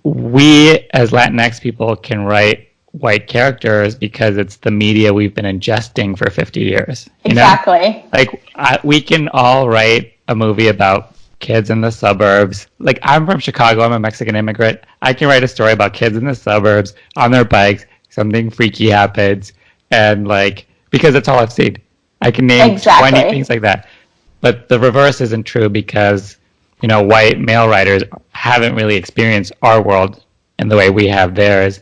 we as Latinx people can write white characters because it's the media we've been ingesting for 50 years. Exactly. Know? Like, we can all write a movie about kids in the suburbs. Like, I'm from Chicago. I'm a Mexican immigrant. I can write a story about kids in the suburbs on their bikes. Something freaky happens. And, like, because that's all I've seen. I can name 20 things like that. But the reverse isn't true because, you know, white male writers haven't really experienced our world in the way we have theirs.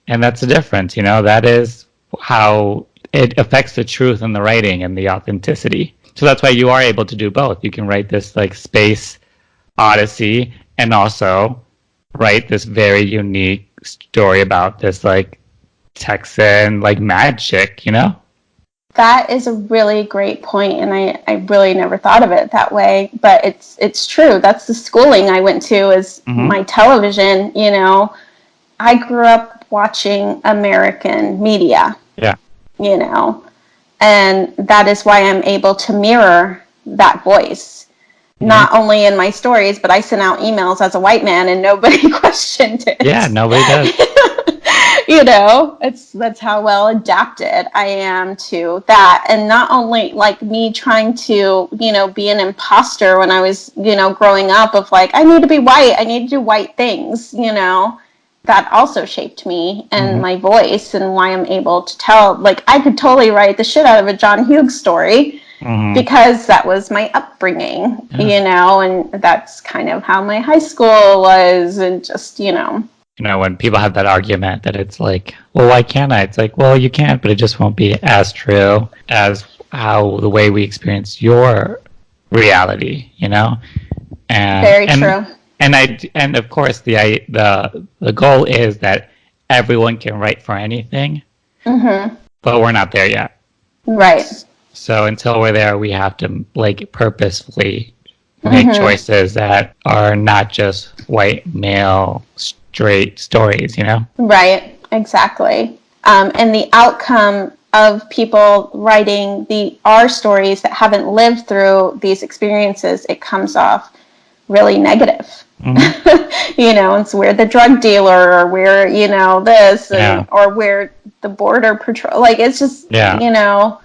And that's the difference, you know, that is how it affects the truth in the writing and the authenticity. So that's why you are able to do both. You can write this like space odyssey and also write this very unique story about this like Texan like mad chick, you know? That is a really great point, and I really never thought of it that way, but it's true. That's the schooling I went to is my television, you know. I grew up watching American media. Yeah. You know, and that is why I'm able to mirror that voice. Not only in my stories, but I sent out emails as a white man and nobody questioned it. Yeah, nobody does. You know, that's how well adapted I am to that. And not only like me trying to, you know, be an imposter when I was, you know, growing up of like, I need to be white, I need to do white things, you know, that also shaped me and my voice and why I'm able to tell. Like, I could totally write the shit out of a John Hughes story because that was my upbringing, you know, and that's kind of how my high school was and just, you know. You know, when people have that argument that it's like, well, why can't I? It's like, well, you can't, but it just won't be as true as how the way we experience your reality, you know? And, very true. And of course, the goal is that everyone can write for anything, but we're not there yet. Right. So until we're there, we have to like purposefully make choices that are not just white male straight stories, you know? Right, exactly. And the outcome of people writing our stories that haven't lived through these experiences, it comes off really negative. You know, it's we're the drug dealer or we're, you know, this or we're the border patrol. Like, it's just, you know,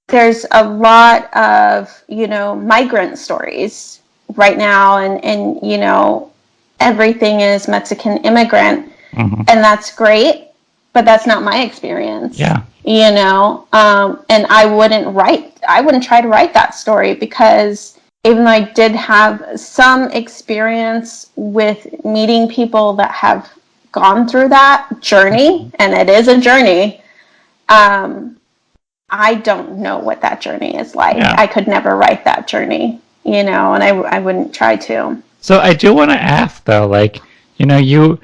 there's a lot of, you know, migrant stories right now and you know, everything is Mexican immigrant, and that's great, but that's not my experience. Yeah, you know, and I wouldn't try to write that story because even though I did have some experience with meeting people that have gone through that journey, and it is a journey, I don't know what that journey is like. Yeah. I could never write that journey, and I wouldn't try to. So I do want to ask though, like, you're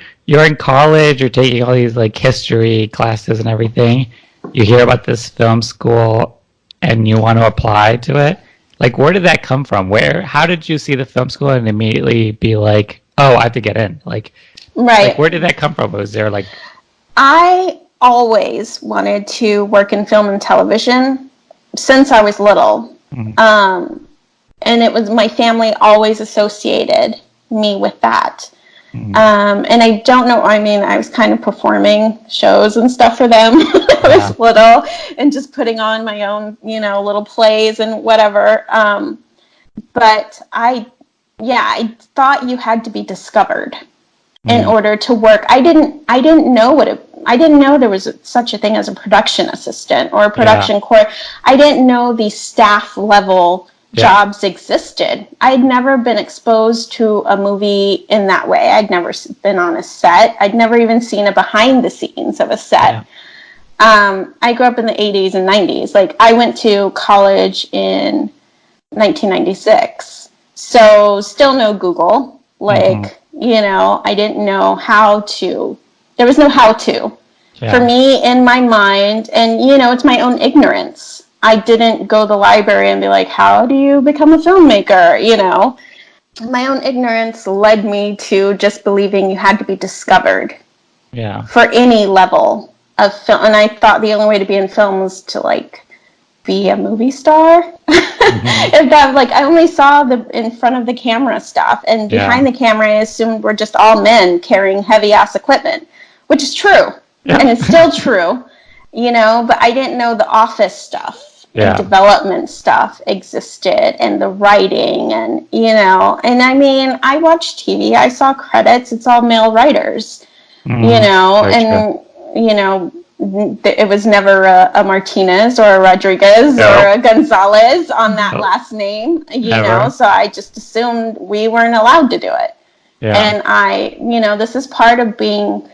in college, you're taking all these like history classes and everything. You hear about this film school and you want to apply to it. Like, where did that come from? How did you see the film school and immediately be like, oh, I have to get in? Like, Right. where did that come from? Was there like, I always wanted to work in film and television since I was little. And it was my family always associated me with that. And I don't know, I mean, I was kind of performing shows and stuff for them when I was little and just putting on my own, little plays and whatever. But I thought you had to be discovered in order to work. I didn't know I didn't know there was such a thing as a production assistant or a production core. I didn't know the staff level jobs existed. I'd never been exposed to a movie in that way. I'd never been on a set. I'd never even seen a behind the scenes of a set. I grew up in the 80s and 90s. Like, I went to college in 1996. So still no Google. Like, I didn't know how to. There was no how to. For me, in my mind, and, it's my own ignorance. I didn't go to the library and be like, how do you become a filmmaker? My own ignorance led me to just believing you had to be discovered for any level of film. And I thought the only way to be in film was to, like, be a movie star. If that, like, I only saw the in front of the camera stuff, and behind the camera, I assumed we're just all men carrying heavy ass equipment, which is true, and it's still true, but I didn't know the office stuff. And development stuff existed, and the writing, and and I mean, I watched TV, I saw credits, it's all male writers, and it was never a Martinez or a Rodriguez or a Gonzalez on that last name, so I just assumed we weren't allowed to do it. And this is part of being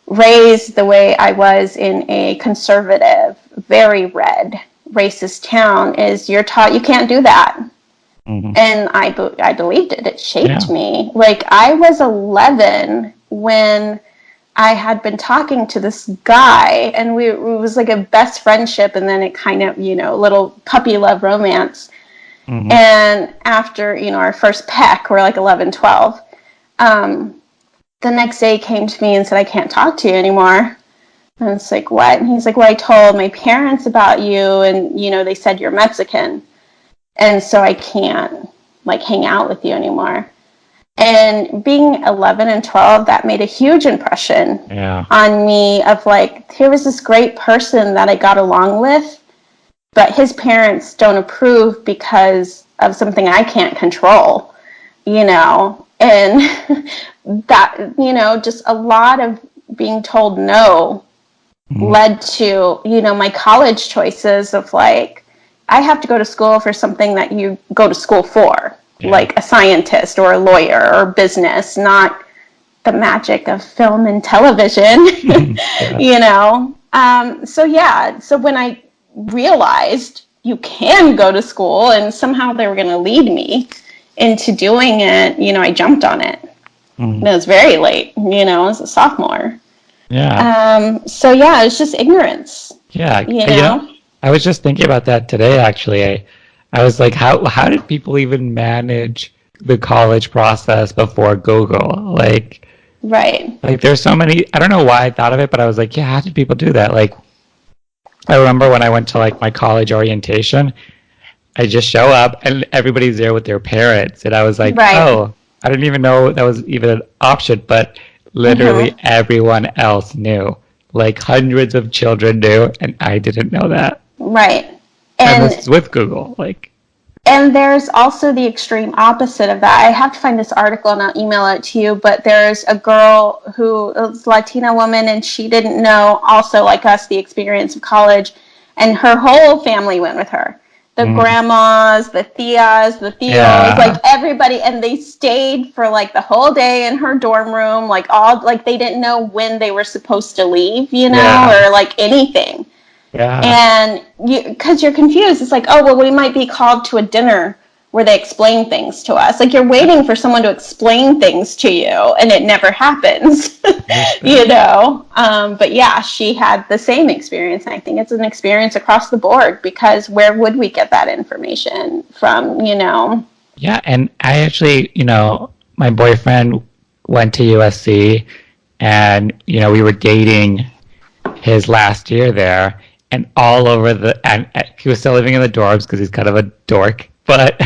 raised the way I was in a conservative, very red, racist town, is you're taught you can't do that. And I believed it. It shaped me. Like, I was 11 when I had been talking to this guy, and it was like a best friendship, and then it kind of, little puppy love romance. And after, our first peck, we're like 11, 12. The next day he came to me and said, I can't talk to you anymore. And it's like, what? And he's like, well, I told my parents about you, and, they said you're Mexican. And so I can't, like, hang out with you anymore. And being 11 and 12, that made a huge impression on me of, like, here was this great person that I got along with, but his parents don't approve because of something I can't control, and that, just a lot of being told no led to, my college choices of, like, I have to go to school for something that you go to school for, like a scientist or a lawyer or business, not the magic of film and television, So when I realized you can go to school, and somehow they were going to lead me into doing it, I jumped on it. And it was very late, as a sophomore. It's just ignorance. I was just thinking about that today, actually. I was like, how did people even manage the college process before Google? Like, there's so many, I don't know why I thought of it, but I was like, how did people do that? Like, I remember when I went to, like, my college orientation, I just show up and everybody's there with their parents. And I was like, oh, I didn't even know that was even an option, but literally everyone else knew. Like, hundreds of children knew, and I didn't know that. And this is with Google. And there's also the extreme opposite of that. I have to find this article and I'll email it to you, but there's a girl who is a Latina woman, and she didn't know, also like us, the experience of college, and her whole family went with her. the grandmas, the tias, the tios, like everybody, and they stayed for like the whole day in her dorm room, like all, like they didn't know when they were supposed to leave, you know, or like anything. And because you're confused, it's like, oh, well, we might be called to a dinner where they explain things to us. Like you're waiting for someone to explain things to you, and it never happens, you know? But yeah, she had the same experience. And I think it's an experience across the board, because where would we get that information from, you know? Yeah, and I actually, you know, my boyfriend went to USC, and, you know, we were dating his last year there, and all over and he was still living in the dorms because he's kind of a dork, but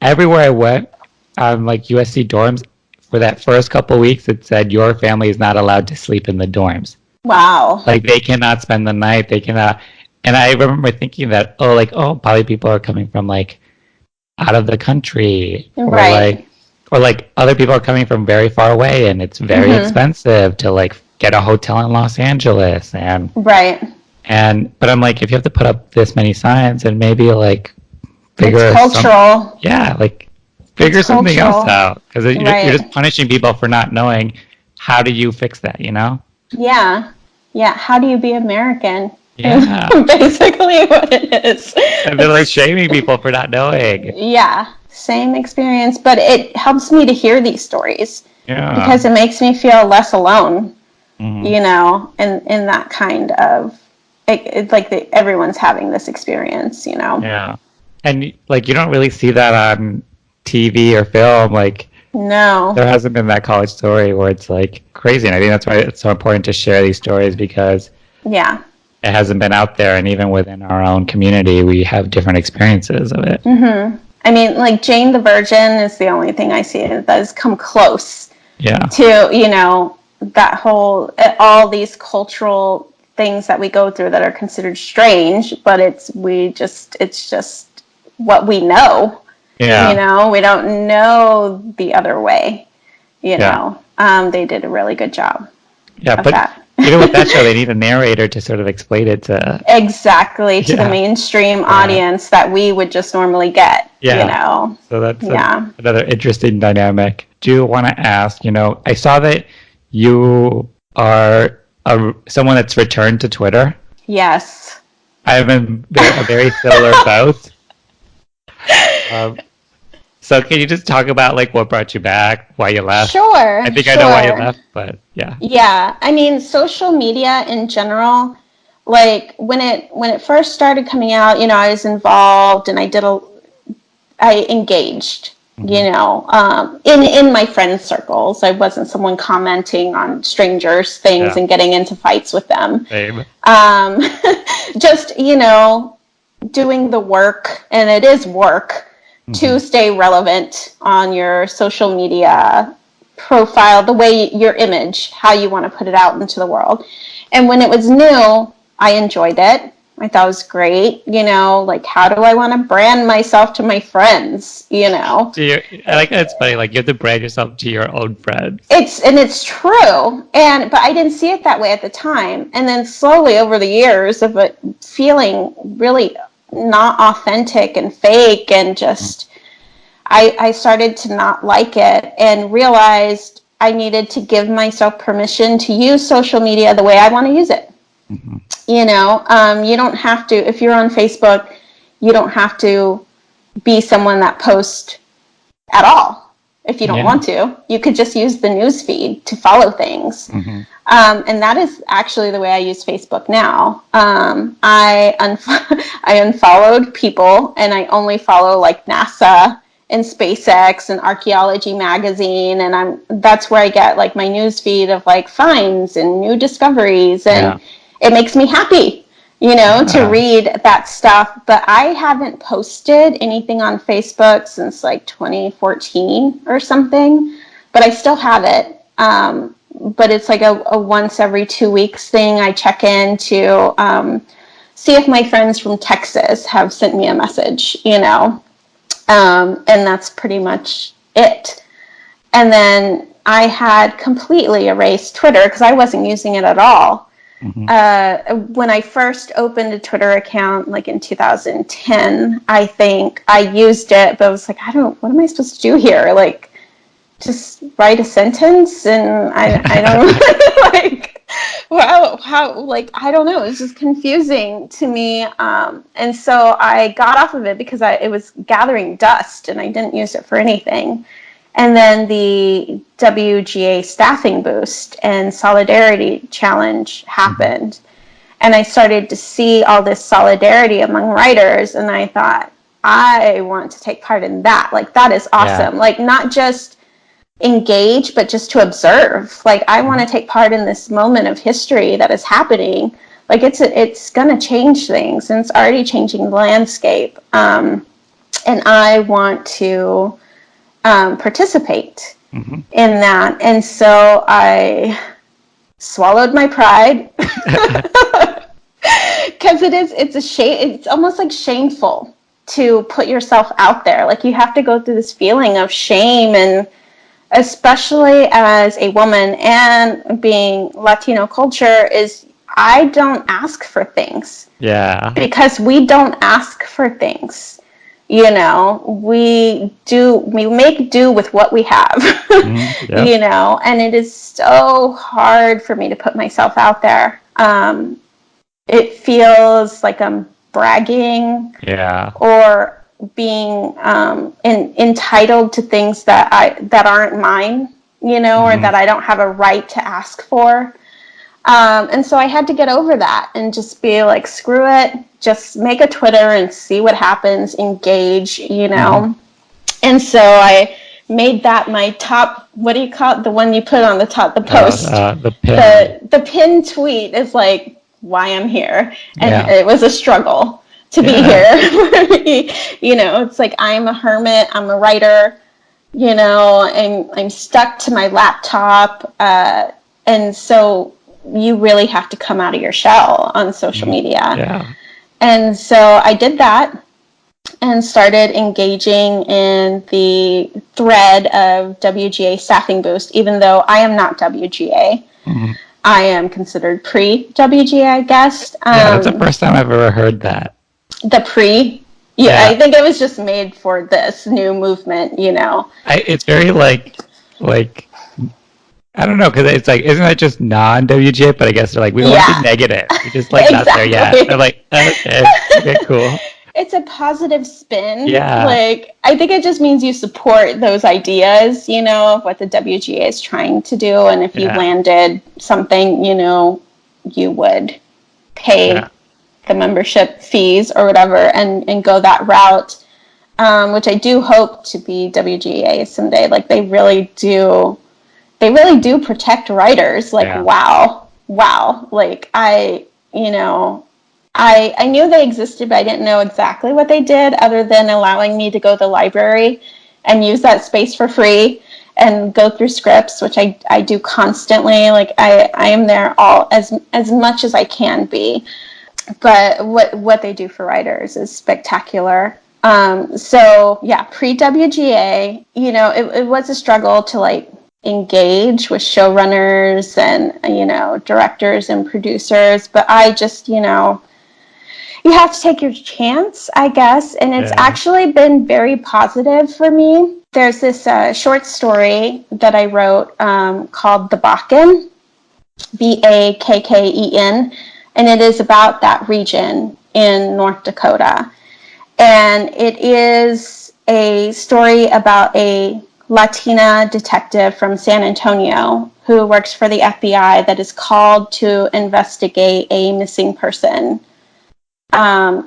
everywhere I went, like USC dorms, for that first couple weeks, it said your family is not allowed to sleep in the dorms. Wow. Like they cannot spend the night. They cannot. And I remember thinking that, probably people are coming from like out of the country, or like other people are coming from very far away, and it's very expensive to like get a hotel in Los Angeles, and but I'm like, if you have to put up this many signs, and maybe like figure cultural. Like figure something else out, because you're just punishing people for not knowing. How do you fix that, you know? Yeah. How do you be American? Yeah. Basically what it is. And they're like shaming people for not knowing. Yeah, same experience, but it helps me to hear these stories. Yeah. Because it makes me feel less alone, you know, in that kind of, it's like everyone's having this experience, you know? Yeah. And like, you don't really see that on TV or film. Like, no, there hasn't been that college story where it's like crazy. And I think that's why it's so important to share these stories, because it hasn't been out there. And even within our own community, we have different experiences of it. I mean, like Jane the Virgin is the only thing I see that has come close to, you know, that whole, all these cultural things that we go through that are considered strange, but it's just what we know. You know, we don't know the other way, you know. They did a really good job of that. Even with that show, they need a narrator to sort of explain it to the mainstream audience that we would just normally get, you know. So that's another interesting dynamic. Do you want to ask, you know, I saw that you are someone that's returned to Twitter. Yes. I've been a very similar bout. So can you just talk about like what brought you back, why you left? Sure. I think I know why you left, but yeah. Yeah, I mean, social media in general, like when it first started coming out, you know, I was involved and I engaged, you know, in my friend circles. I wasn't someone commenting on strangers' things and getting into fights with them. Same. Just, you know, doing the work, and it is work, to stay relevant on your social media profile, the way your image, how you want to put it out into the world. And when it was new, I enjoyed it. I thought it was great, you know, like how do I want to brand myself to my friends, you know? I like that. It's funny, like you have to brand yourself to your own friends. It's true, but I didn't see it that way at the time. And then slowly over the years of it feeling really not authentic and fake, and just I started to not like it, and realized I needed to give myself permission to use social media the way I want to use it. You know, you don't have to, if you're on Facebook, you don't have to be someone that posts at all. If you don't want to, you could just use the news feed to follow things. And that is actually the way I use Facebook now. I unfollowed people, and I only follow like NASA and SpaceX and Archaeology Magazine, and that's where I get like my news feed of like finds and new discoveries, and it makes me happy, you know, to read that stuff. But I haven't posted anything on Facebook since like 2014 or something, but I still have it. But it's like a once every 2 weeks thing. I check in to see if my friends from Texas have sent me a message, you know. And that's pretty much it. And then I had completely erased Twitter because I wasn't using it at all. When I first opened a Twitter account, like in 2010, I think I used it, but I was like, what am I supposed to do here? Like, just write a sentence, and I don't like, how, like, I don't know. It's just confusing to me. And so I got off of it because it was gathering dust and I didn't use it for anything. And then the WGA staffing boost and solidarity challenge happened. And I started to see all this solidarity among writers. And I thought, I want to take part in that. Like, that is awesome. Like, not just engage, but just to observe. Like, I want to take part in this moment of history that is happening. Like, it's going to change things, and it's already changing the landscape. And I want to participate in that. And so I swallowed my pride, because it's a shame. It's almost like shameful to put yourself out there. Like, you have to go through this feeling of shame, and especially as a woman and being Latino culture, is I don't ask for things. Yeah. Because we don't ask for things. You know, we make do with what we have. Yep. You know, and it is so hard for me to put myself out there. It feels like I'm bragging. Yeah. Or being entitled to things that aren't mine, you know, or that I don't have a right to ask for. And so I had to get over that and just be like, screw it, just make a Twitter and see what happens, engage, you know. And so I made that my top, what do you call it? The one you put on the top, the post. The pin. The pin tweet is like, why I'm here. And it was a struggle to be here. You know, it's like, I'm a hermit, I'm a writer, you know, and I'm stuck to my laptop. And so you really have to come out of your shell on social media. Yeah. And so I did that and started engaging in the thread of WGA Staffing Boost, even though I am not WGA. I am considered pre-WGA, I guess. That's the first time I've ever heard that. The pre? Yeah, I think it was just made for this new movement, you know. It's very like I don't know, because it's like, isn't that just non-WGA? But I guess they're like, we don't want to be negative. We just like not there yet. They're like, okay, cool. It's a positive spin. Yeah. Like, I think it just means you support those ideas, you know, of what the WGA is trying to do. And if you landed something, you know, you would pay the membership fees or whatever and go that route, which I do hope to be WGA someday. Like, they really do protect writers. Like, wow. Like, I knew they existed, but I didn't know exactly what they did, other than allowing me to go to the library and use that space for free and go through scripts, which I do constantly. Like, I am there all as much as I can be. But what they do for writers is spectacular. So yeah, pre-WGA, you know, it was a struggle to like engage with showrunners and, you know, directors and producers, but I just, you know, you have to take your chance, I guess, and it's actually been very positive for me. There's this short story that I wrote called The Bakken, Bakken, and it is about that region in North Dakota. And it is a story about a Latina detective from San Antonio who works for the FBI that is called to investigate a missing person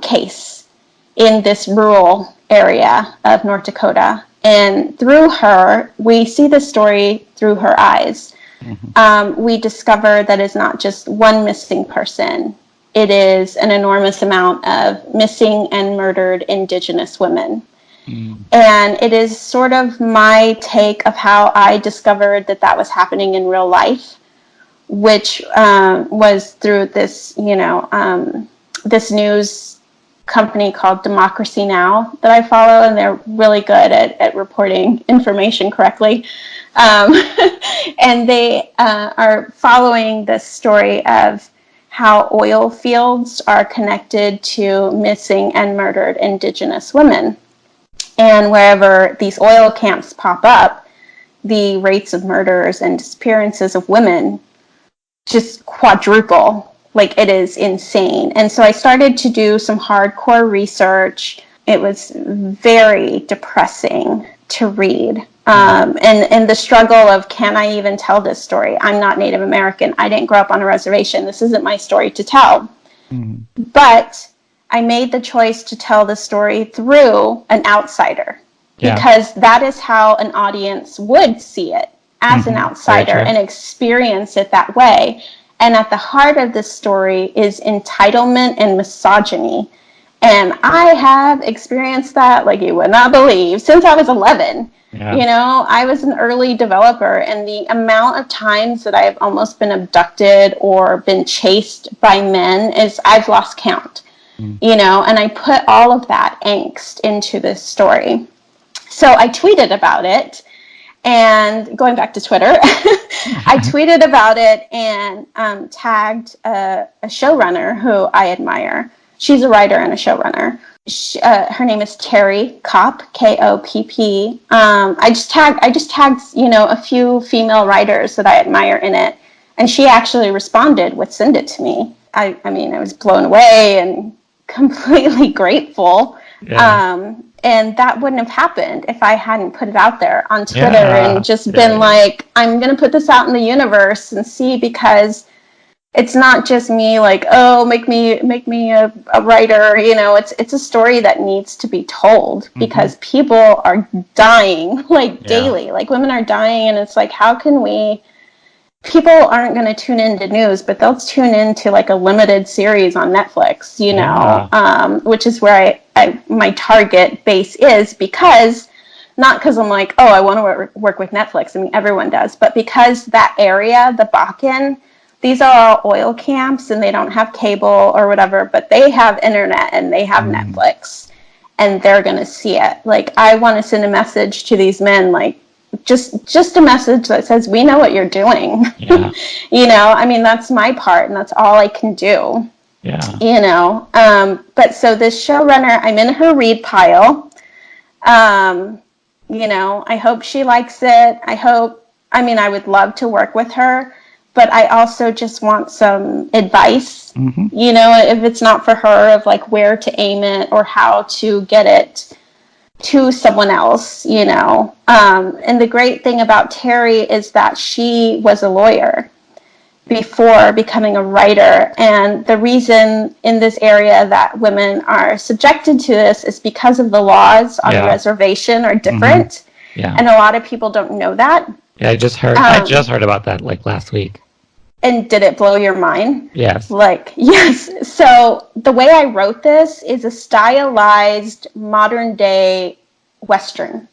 case in this rural area of North Dakota. And through her, we see the story through her eyes. We discover that it's not just one missing person. It is an enormous amount of missing and murdered Indigenous women. And it is sort of my take of how I discovered that was happening in real life, which was through this, you know, this news company called Democracy Now! That I follow, and they're really good at reporting information correctly. And they are following this story of how oil fields are connected to missing and murdered Indigenous women. And wherever these oil camps pop up, the rates of murders and disappearances of women just quadruple. Like, it is insane. And so I started to do some hardcore research. It was very depressing to read. And the struggle of, can I even tell this story? I'm not Native American. I didn't grow up on a reservation. This isn't my story to tell. But I made the choice to tell the story through an outsider, because that is how an audience would see it, as an outsider, and experience it that way. And at the heart of this story is entitlement and misogyny. And I have experienced that like you would not believe since I was 11. You know, I was an early developer, and the amount of times that I've almost been abducted or been chased by men is, I've lost count. You know, and I put all of that angst into this story. So I tweeted about it, and going back to Twitter, I tweeted about it and tagged a showrunner who I admire. She's a writer and a showrunner. Her name is Terry Kopp, Kopp. I just tagged, you know, a few female writers that I admire in it, and she actually responded with "send it to me." I mean, I was blown away and completely grateful. And that wouldn't have happened if I hadn't put it out there on Twitter and just been like, I'm going to put this out in the universe and see, because it's not just me like, oh, make me a writer. You know, it's a story that needs to be told, because people are dying like daily. Like, women are dying, and it's like, how can we? People aren't going to tune into news, but they'll tune into like a limited series on Netflix, you know, which is where my target base is, because not because I'm like, oh, I want to work with Netflix. I mean, everyone does, but because that area, the Bakken, these are all oil camps, and they don't have cable or whatever, but they have internet and they have Netflix, and they're going to see it. Like, I want to send a message to these men, like, just a message that says, we know what you're doing. You know, I mean, that's my part, and that's all I can do. You know, but so this showrunner, I'm in her read pile. You know, I hope she likes it. I mean, I would love to work with her, but I also just want some advice, you know, if it's not for her, of like where to aim it or how to get it to someone else, you know. And the great thing about Terry is that she was a lawyer before becoming a writer. And the reason in this area that women are subjected to this is because of the laws on a reservation are different. And a lot of people don't know that. I just heard about that like last week. And did it blow your mind? Yes. Like, yes. So the way I wrote this is a stylized modern day Western,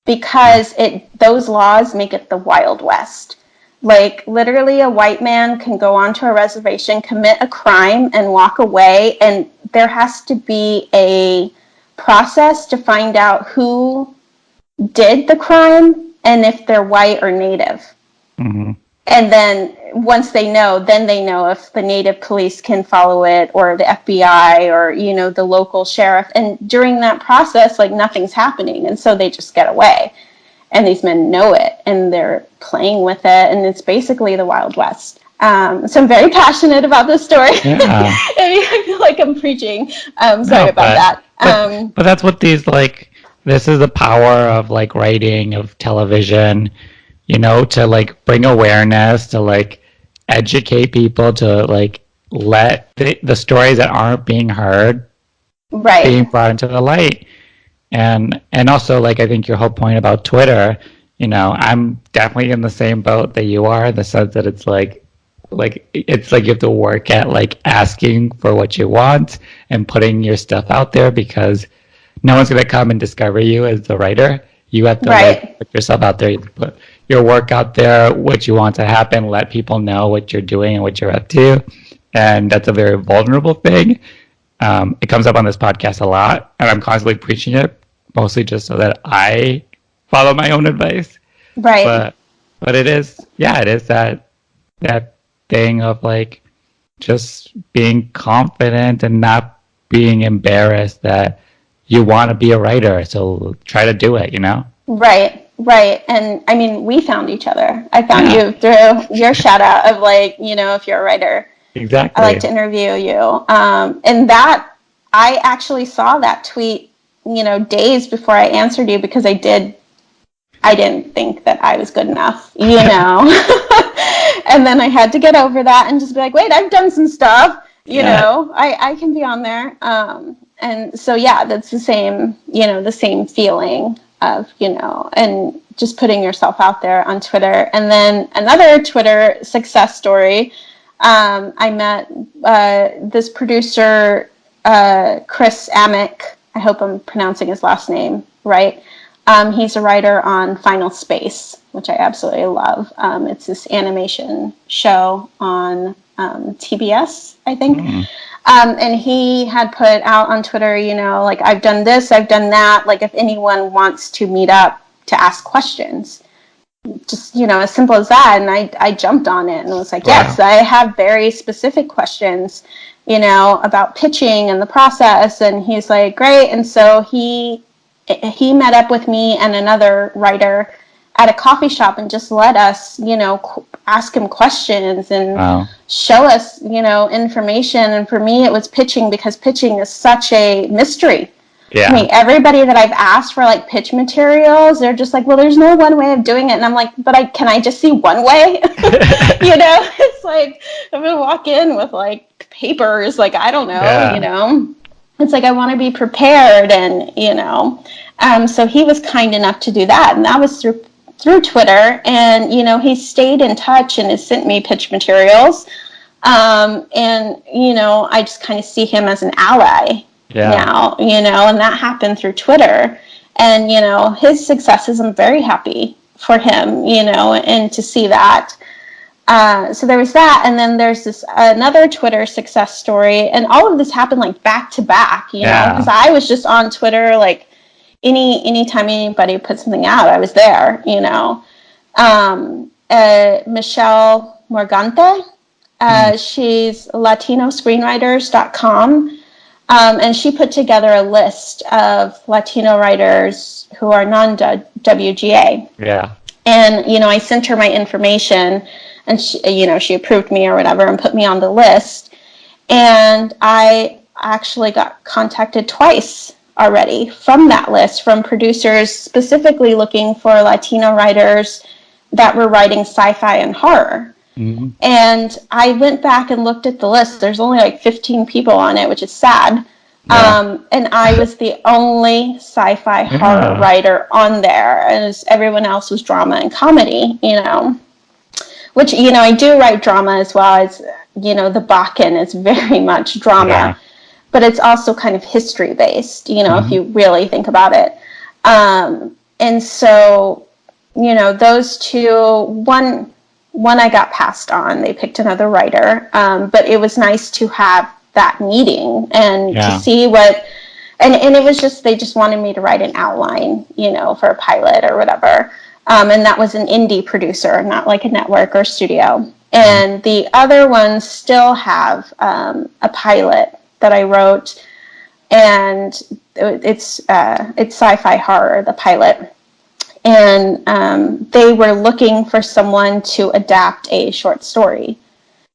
because those laws make it the Wild West. Like, literally, a white man can go onto a reservation, commit a crime, and walk away, and there has to be a process to find out who did the crime and if they're white or Native. And then once they know, then they know if the Native police can follow it, or the FBI, or, you know, the local sheriff. And during that process, like, nothing's happening. And so they just get away. And these men know it, and they're playing with it. And it's basically the Wild West. So I'm very passionate about this story. I feel like I'm preaching. Sorry about that. But that's what these, like, this is the power of, like, writing, of television, you know, to like bring awareness, to like educate people, to like let the stories that aren't being heard being brought into the light. And also, like, I think your whole point about Twitter, you know, I'm definitely in the same boat that you are, in the sense that it's like it's like you have to work at like asking for what you want and putting your stuff out there, because no one's going to come and discover you as the writer. You have to like put yourself out there, you put your work out there, what you want to happen, let people know what you're doing and what you're up to. And that's a very vulnerable thing. It comes up on this podcast a lot, and I'm constantly preaching it, mostly just so that I follow my own advice. But it is that thing of like, just being confident and not being embarrassed that you want to be a writer. So try to do it, you know? Right, right. And I mean, we found each other. I found Yeah, you through your shout out of like, if you're a writer, I like exactly. to interview you. And that, I actually saw that tweet, days before I answered you because I didn't think that I was good enough, And then I had to get over that and just be like, wait, I've done some stuff, Yeah. I can be on there. And so, yeah, that's the same feeling of, and just putting yourself out there on Twitter. And then another Twitter success story, I met this producer, Chris Amick. I hope I'm pronouncing his last name right. He's a writer on Final Space, which I absolutely love. It's this animation show on TBS, I think. Mm. And he had put out on Twitter, like, I've done this, I've done that. Like, if anyone wants to meet up to ask questions, just, as simple as that. And I jumped on it and was like, yes, Wow. I have very specific questions, about pitching and the process. And he's like, great. And so he met up with me and another writer at a coffee shop and just let us, ask him questions and Wow. show us, information. And for me, it was pitching because pitching is such a mystery. I Yeah. mean, everybody that I've asked for like pitch materials, they're just like, well, there's no one way of doing it. And I'm like, but can I just see one way? It's like, I'm going to walk in with like papers, like, I don't know, Yeah. It's like, I want to be prepared. And, so he was kind enough to do that. And that was through Twitter. And, he stayed in touch and has sent me pitch materials. And, I just kind of see him as an ally Yeah. now, and that happened through Twitter. And, his successes, I'm very happy for him, and to see that. So there was that. And then there's this another Twitter success story. And all of this happened like back to back, Yeah. because I was just on Twitter, like anytime anybody put something out, I was there, Michelle Morgante, Mm. she's latinoscreenwriters.com. And she put together a list of Latino writers who are non-WGA. Yeah. And, I sent her my information and she approved me or whatever and put me on the list. And I actually got contacted twice already from that list, from producers specifically looking for Latino writers that were writing sci-fi and horror. Mm. And I went back and looked at the list. There's only like 15 people on it, which is sad. Yeah. And I was the only sci-fi horror Yeah. writer on there, and everyone else was drama and comedy, which, I do write drama as well. As, the Bakken is very much drama, Yeah. but it's also kind of history based, if Mhm. you really think about it. And so, those two, one I got passed on. They picked another writer, but it was nice to have that meeting and to Yeah. see what, and it was just, they just wanted me to write an outline, for a pilot or whatever. And that was an indie producer, not like a network or studio. And the other ones still have a pilot that I wrote, and it's sci-fi horror, the pilot. And they were looking for someone to adapt a short story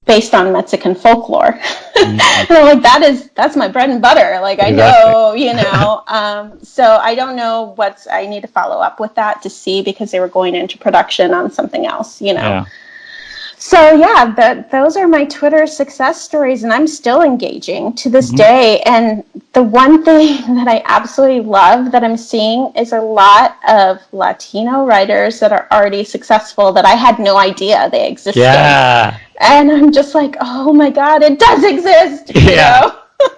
based on Mexican folklore. Mm. And I'm like, that's my bread and butter. Like, I Exactly. know, so I don't know I need to follow up with that to see, because they were going into production on something else, Yeah. So yeah, those are my Twitter success stories, and I'm still engaging to this Mhm. day. And the one thing that I absolutely love that I'm seeing is a lot of Latino writers that are already successful that I had no idea they existed. Yeah. And I'm just like, oh my God, it does exist, Yeah.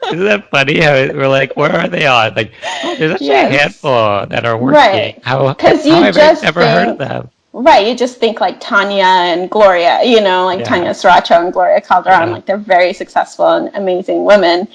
Isn't that funny how we're like, where are they on? Like, oh, there's actually a Yes. handful that are working. Right. How Because how you have I just never heard of think, them? right, you just think like Tanya and Gloria, like Yeah. Tanya Sriracha and Gloria Calderon, Yeah. like they're very successful and amazing women.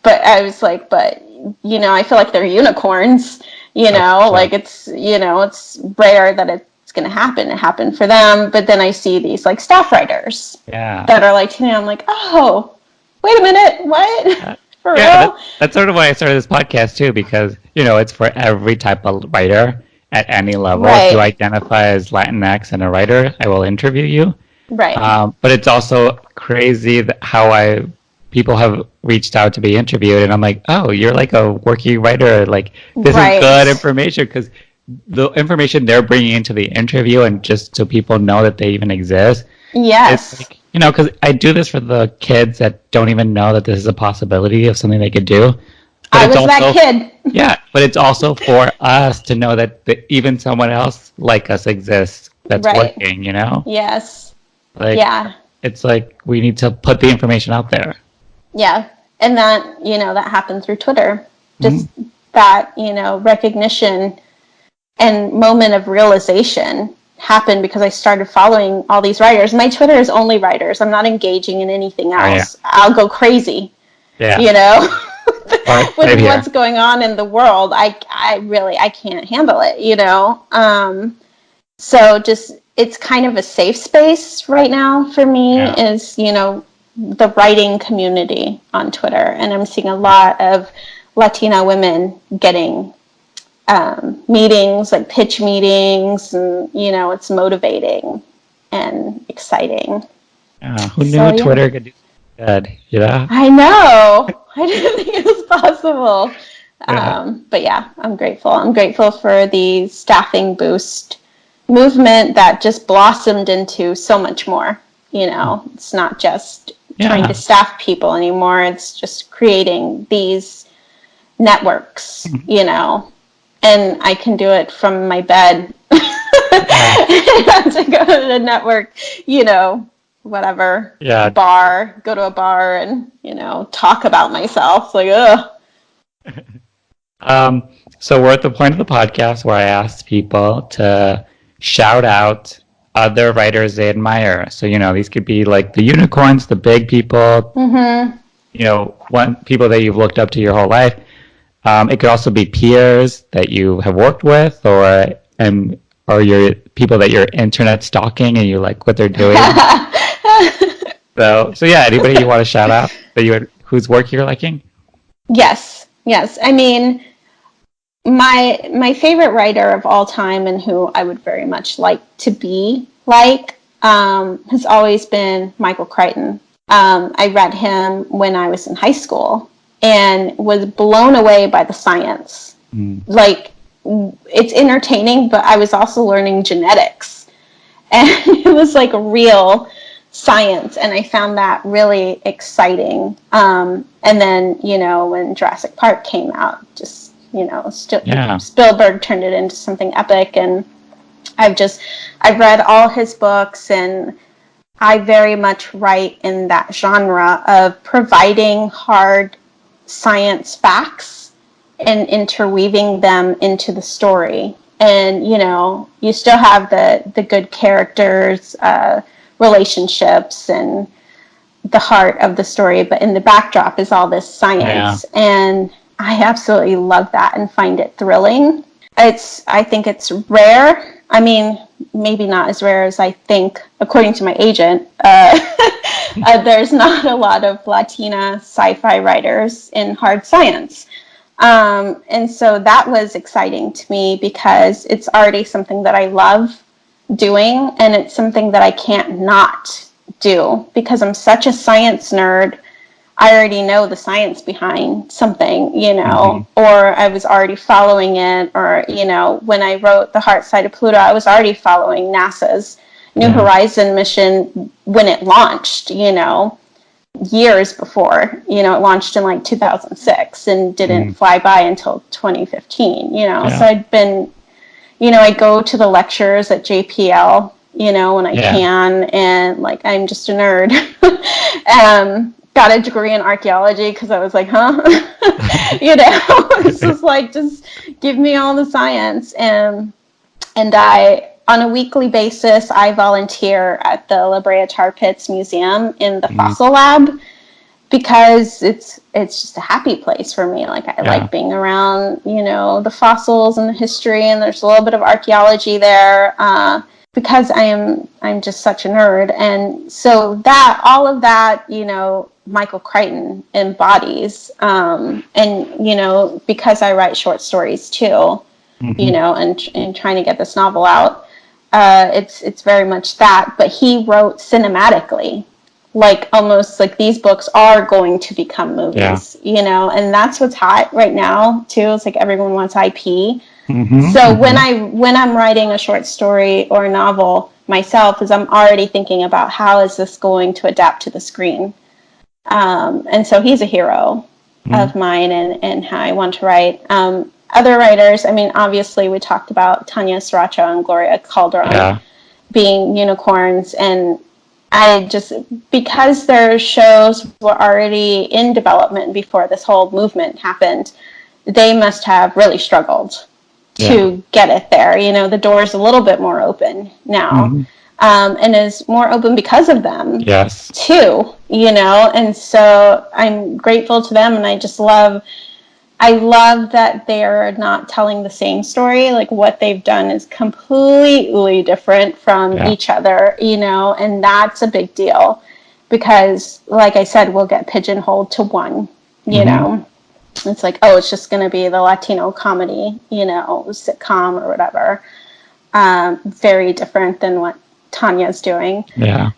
But I was like, I feel like they're unicorns, That's true. like it's, it's rare that it's it's going to happen. It happened for them. But then I see these like staff writers that are Latino. I'm like, oh, wait a minute, what? For real? That's sort of why I started this podcast too, because it's for every type of writer at any level. Right. If you identify as Latinx and a writer, I will interview you. Right. But it's also crazy how people have reached out to be interviewed, and I'm like, oh, you're like a working writer. Like, this is good information, because the information they're bringing into the interview, and just so people know that they even exist. Yes. It's like, because I do this for the kids that don't even know that this is a possibility of something they could do. But I was that kid. Yeah, but it's also for us to know that even someone else like us exists that's working, Yes. Like, it's like we need to put the information out there. Yeah. And that, that happened through Twitter. Just that, recognition and moment of realization happened because I started following all these writers. My Twitter is only writers. I'm not engaging in anything else. Oh, yeah. I'll go crazy. Yeah. With what's going on in the world. I can't handle it, So just, it's kind of a safe space right now for me is, the writing community on Twitter. And I'm seeing a lot of Latina women getting meetings, like pitch meetings, and it's motivating and exciting. Who knew Twitter could do good? I know. I didn't think it was possible. But yeah, I'm grateful. I'm grateful for the staffing boost movement that just blossomed into so much more. It's not just trying to staff people anymore. It's just creating these networks, and I can do it from my bed. I have to go to the network, whatever, bar, go to a bar and, talk about myself. Like, ugh. So we're at the point of the podcast where I asked people to shout out other writers they admire. So, these could be like the unicorns, the big people, people that you've looked up to your whole life. It could also be peers that you have worked with, or your people that you're internet stalking and you like what they're doing. so yeah, anybody you want to shout out whose work you're liking? Yes. I mean, my favorite writer of all time, and who I would very much like to be like, has always been Michael Crichton. I read him when I was in high school and was blown away by the science. Like, it's entertaining, but I was also learning genetics, and it was like real science, and I found that really exciting. And then, when Jurassic Park came out, just, Spielberg turned it into something epic, and I've read all his books, and I very much write in that genre of providing hard science facts and interweaving them into the story. And, you still have the good characters, relationships, and the heart of the story, but in the backdrop is all this science. And I absolutely love that and find it thrilling. I think it's rare. I mean, maybe not as rare as I think, according to my agent. There's not a lot of Latina sci-fi writers in hard science. And so that was exciting to me because it's already something that I love doing, and it's something that I can't not do because I'm such a science nerd. I already know the science behind something, or I was already following it, or, when I wrote The Heart Side of Pluto, I was already following NASA's New Horizon mission when it launched, years before. It launched in like 2006 and didn't fly by until 2015, So I'd been, I go to the lectures at JPL, when I can, and like, I'm just a nerd. Got a degree in archaeology because I was like, it's just like, just give me all the science. And I, on a weekly basis, I volunteer at the La Brea Tar Pits Museum in the fossil lab. because it's just a happy place for me. Like I like being around, the fossils and the history, and there's a little bit of archaeology there, because I'm just such a nerd. And so that, all of that, Michael Crichton embodies, and, because I write short stories too, and trying to get this novel out, it's very much that, but he wrote cinematically. Like almost like these books are going to become movies, and that's what's hot right now too. It's like everyone wants IP. So when I'm writing a short story or a novel myself, is I'm already thinking about how is this going to adapt to the screen. And so he's a hero of mine and how I want to write. Other writers, I mean, obviously we talked about Tanya Sriracha and Gloria Calderon being unicorns, and I just, because their shows were already in development before this whole movement happened, they must have really struggled to get it there. The door's a little bit more open now, and is more open because of them too, and so I'm grateful to them, and I love that they're not telling the same story. Like what they've done is completely different from each other, and that's a big deal because, like I said, we'll get pigeonholed to one, It's like, oh, it's just going to be the Latino comedy, sitcom or whatever. Very different than what Tanya's doing. Yeah.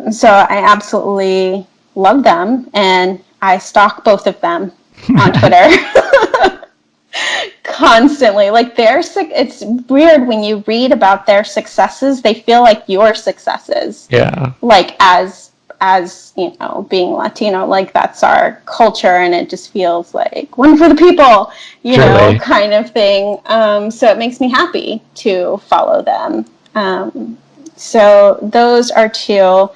So I absolutely love them, and I stalk both of them on Twitter constantly. Like it's weird when you read about their successes, they feel like your successes. Yeah. Like as being Latino, like that's our culture, and it just feels like one for the people, kind of thing. So it makes me happy to follow them. So those are two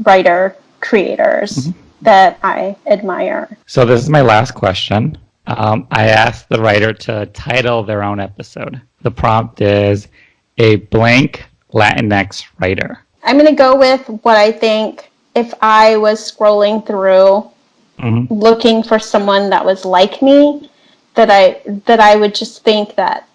writer creators that I admire. So this is my last question. I asked the writer to title their own episode. The prompt is a blank Latinx writer. I'm going to go with what I think if I was scrolling through looking for someone that was like me, that I would just think that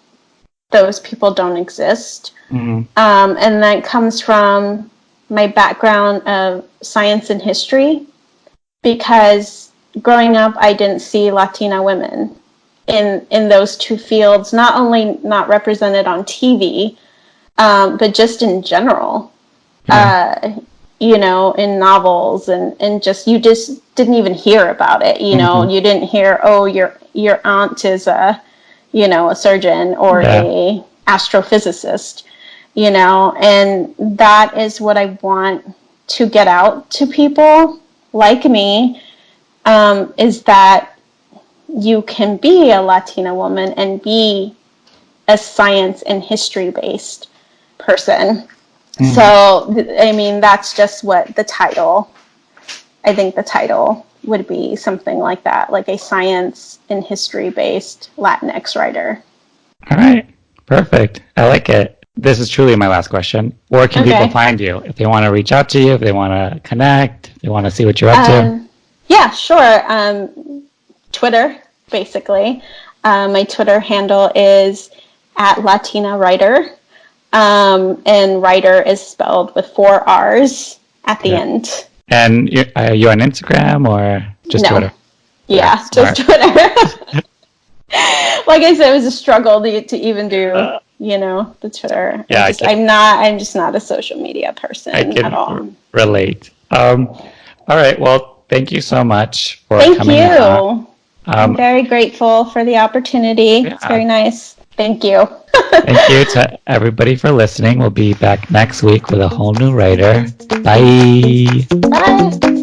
those people don't exist. And that comes from my background of science and history, because growing up I didn't see Latina women in those two fields, not only not represented on TV, but just in general. In novels and just, you just didn't even hear about it. You didn't hear, oh, your aunt is a surgeon or a astrophysicist, and that is what I want to get out to people like me, is that you can be a Latina woman and be a science and history based person. So, I mean, that's just what I think the title would be something like that, like a science and history based Latinx writer. All right. Perfect. I like it. This is truly my last question. Where can people find you? If they want to reach out to you, if they want to connect, if they want to see what you're up to? Yeah, sure. Twitter, basically. My Twitter handle is @LatinaWriter. And writer is spelled with 4 R's at the end. And are you on Instagram or just Twitter? Yeah, just Twitter. Like I said, it was a struggle to even do, the Twitter. Yeah, I'm just not a social media person at all. Relate. All right. Well, thank you so much for coming on. I'm very grateful for the opportunity. Yeah. It's very nice. Thank you. Thank you to everybody for listening. We'll be back next week with a whole new writer. Bye. Bye.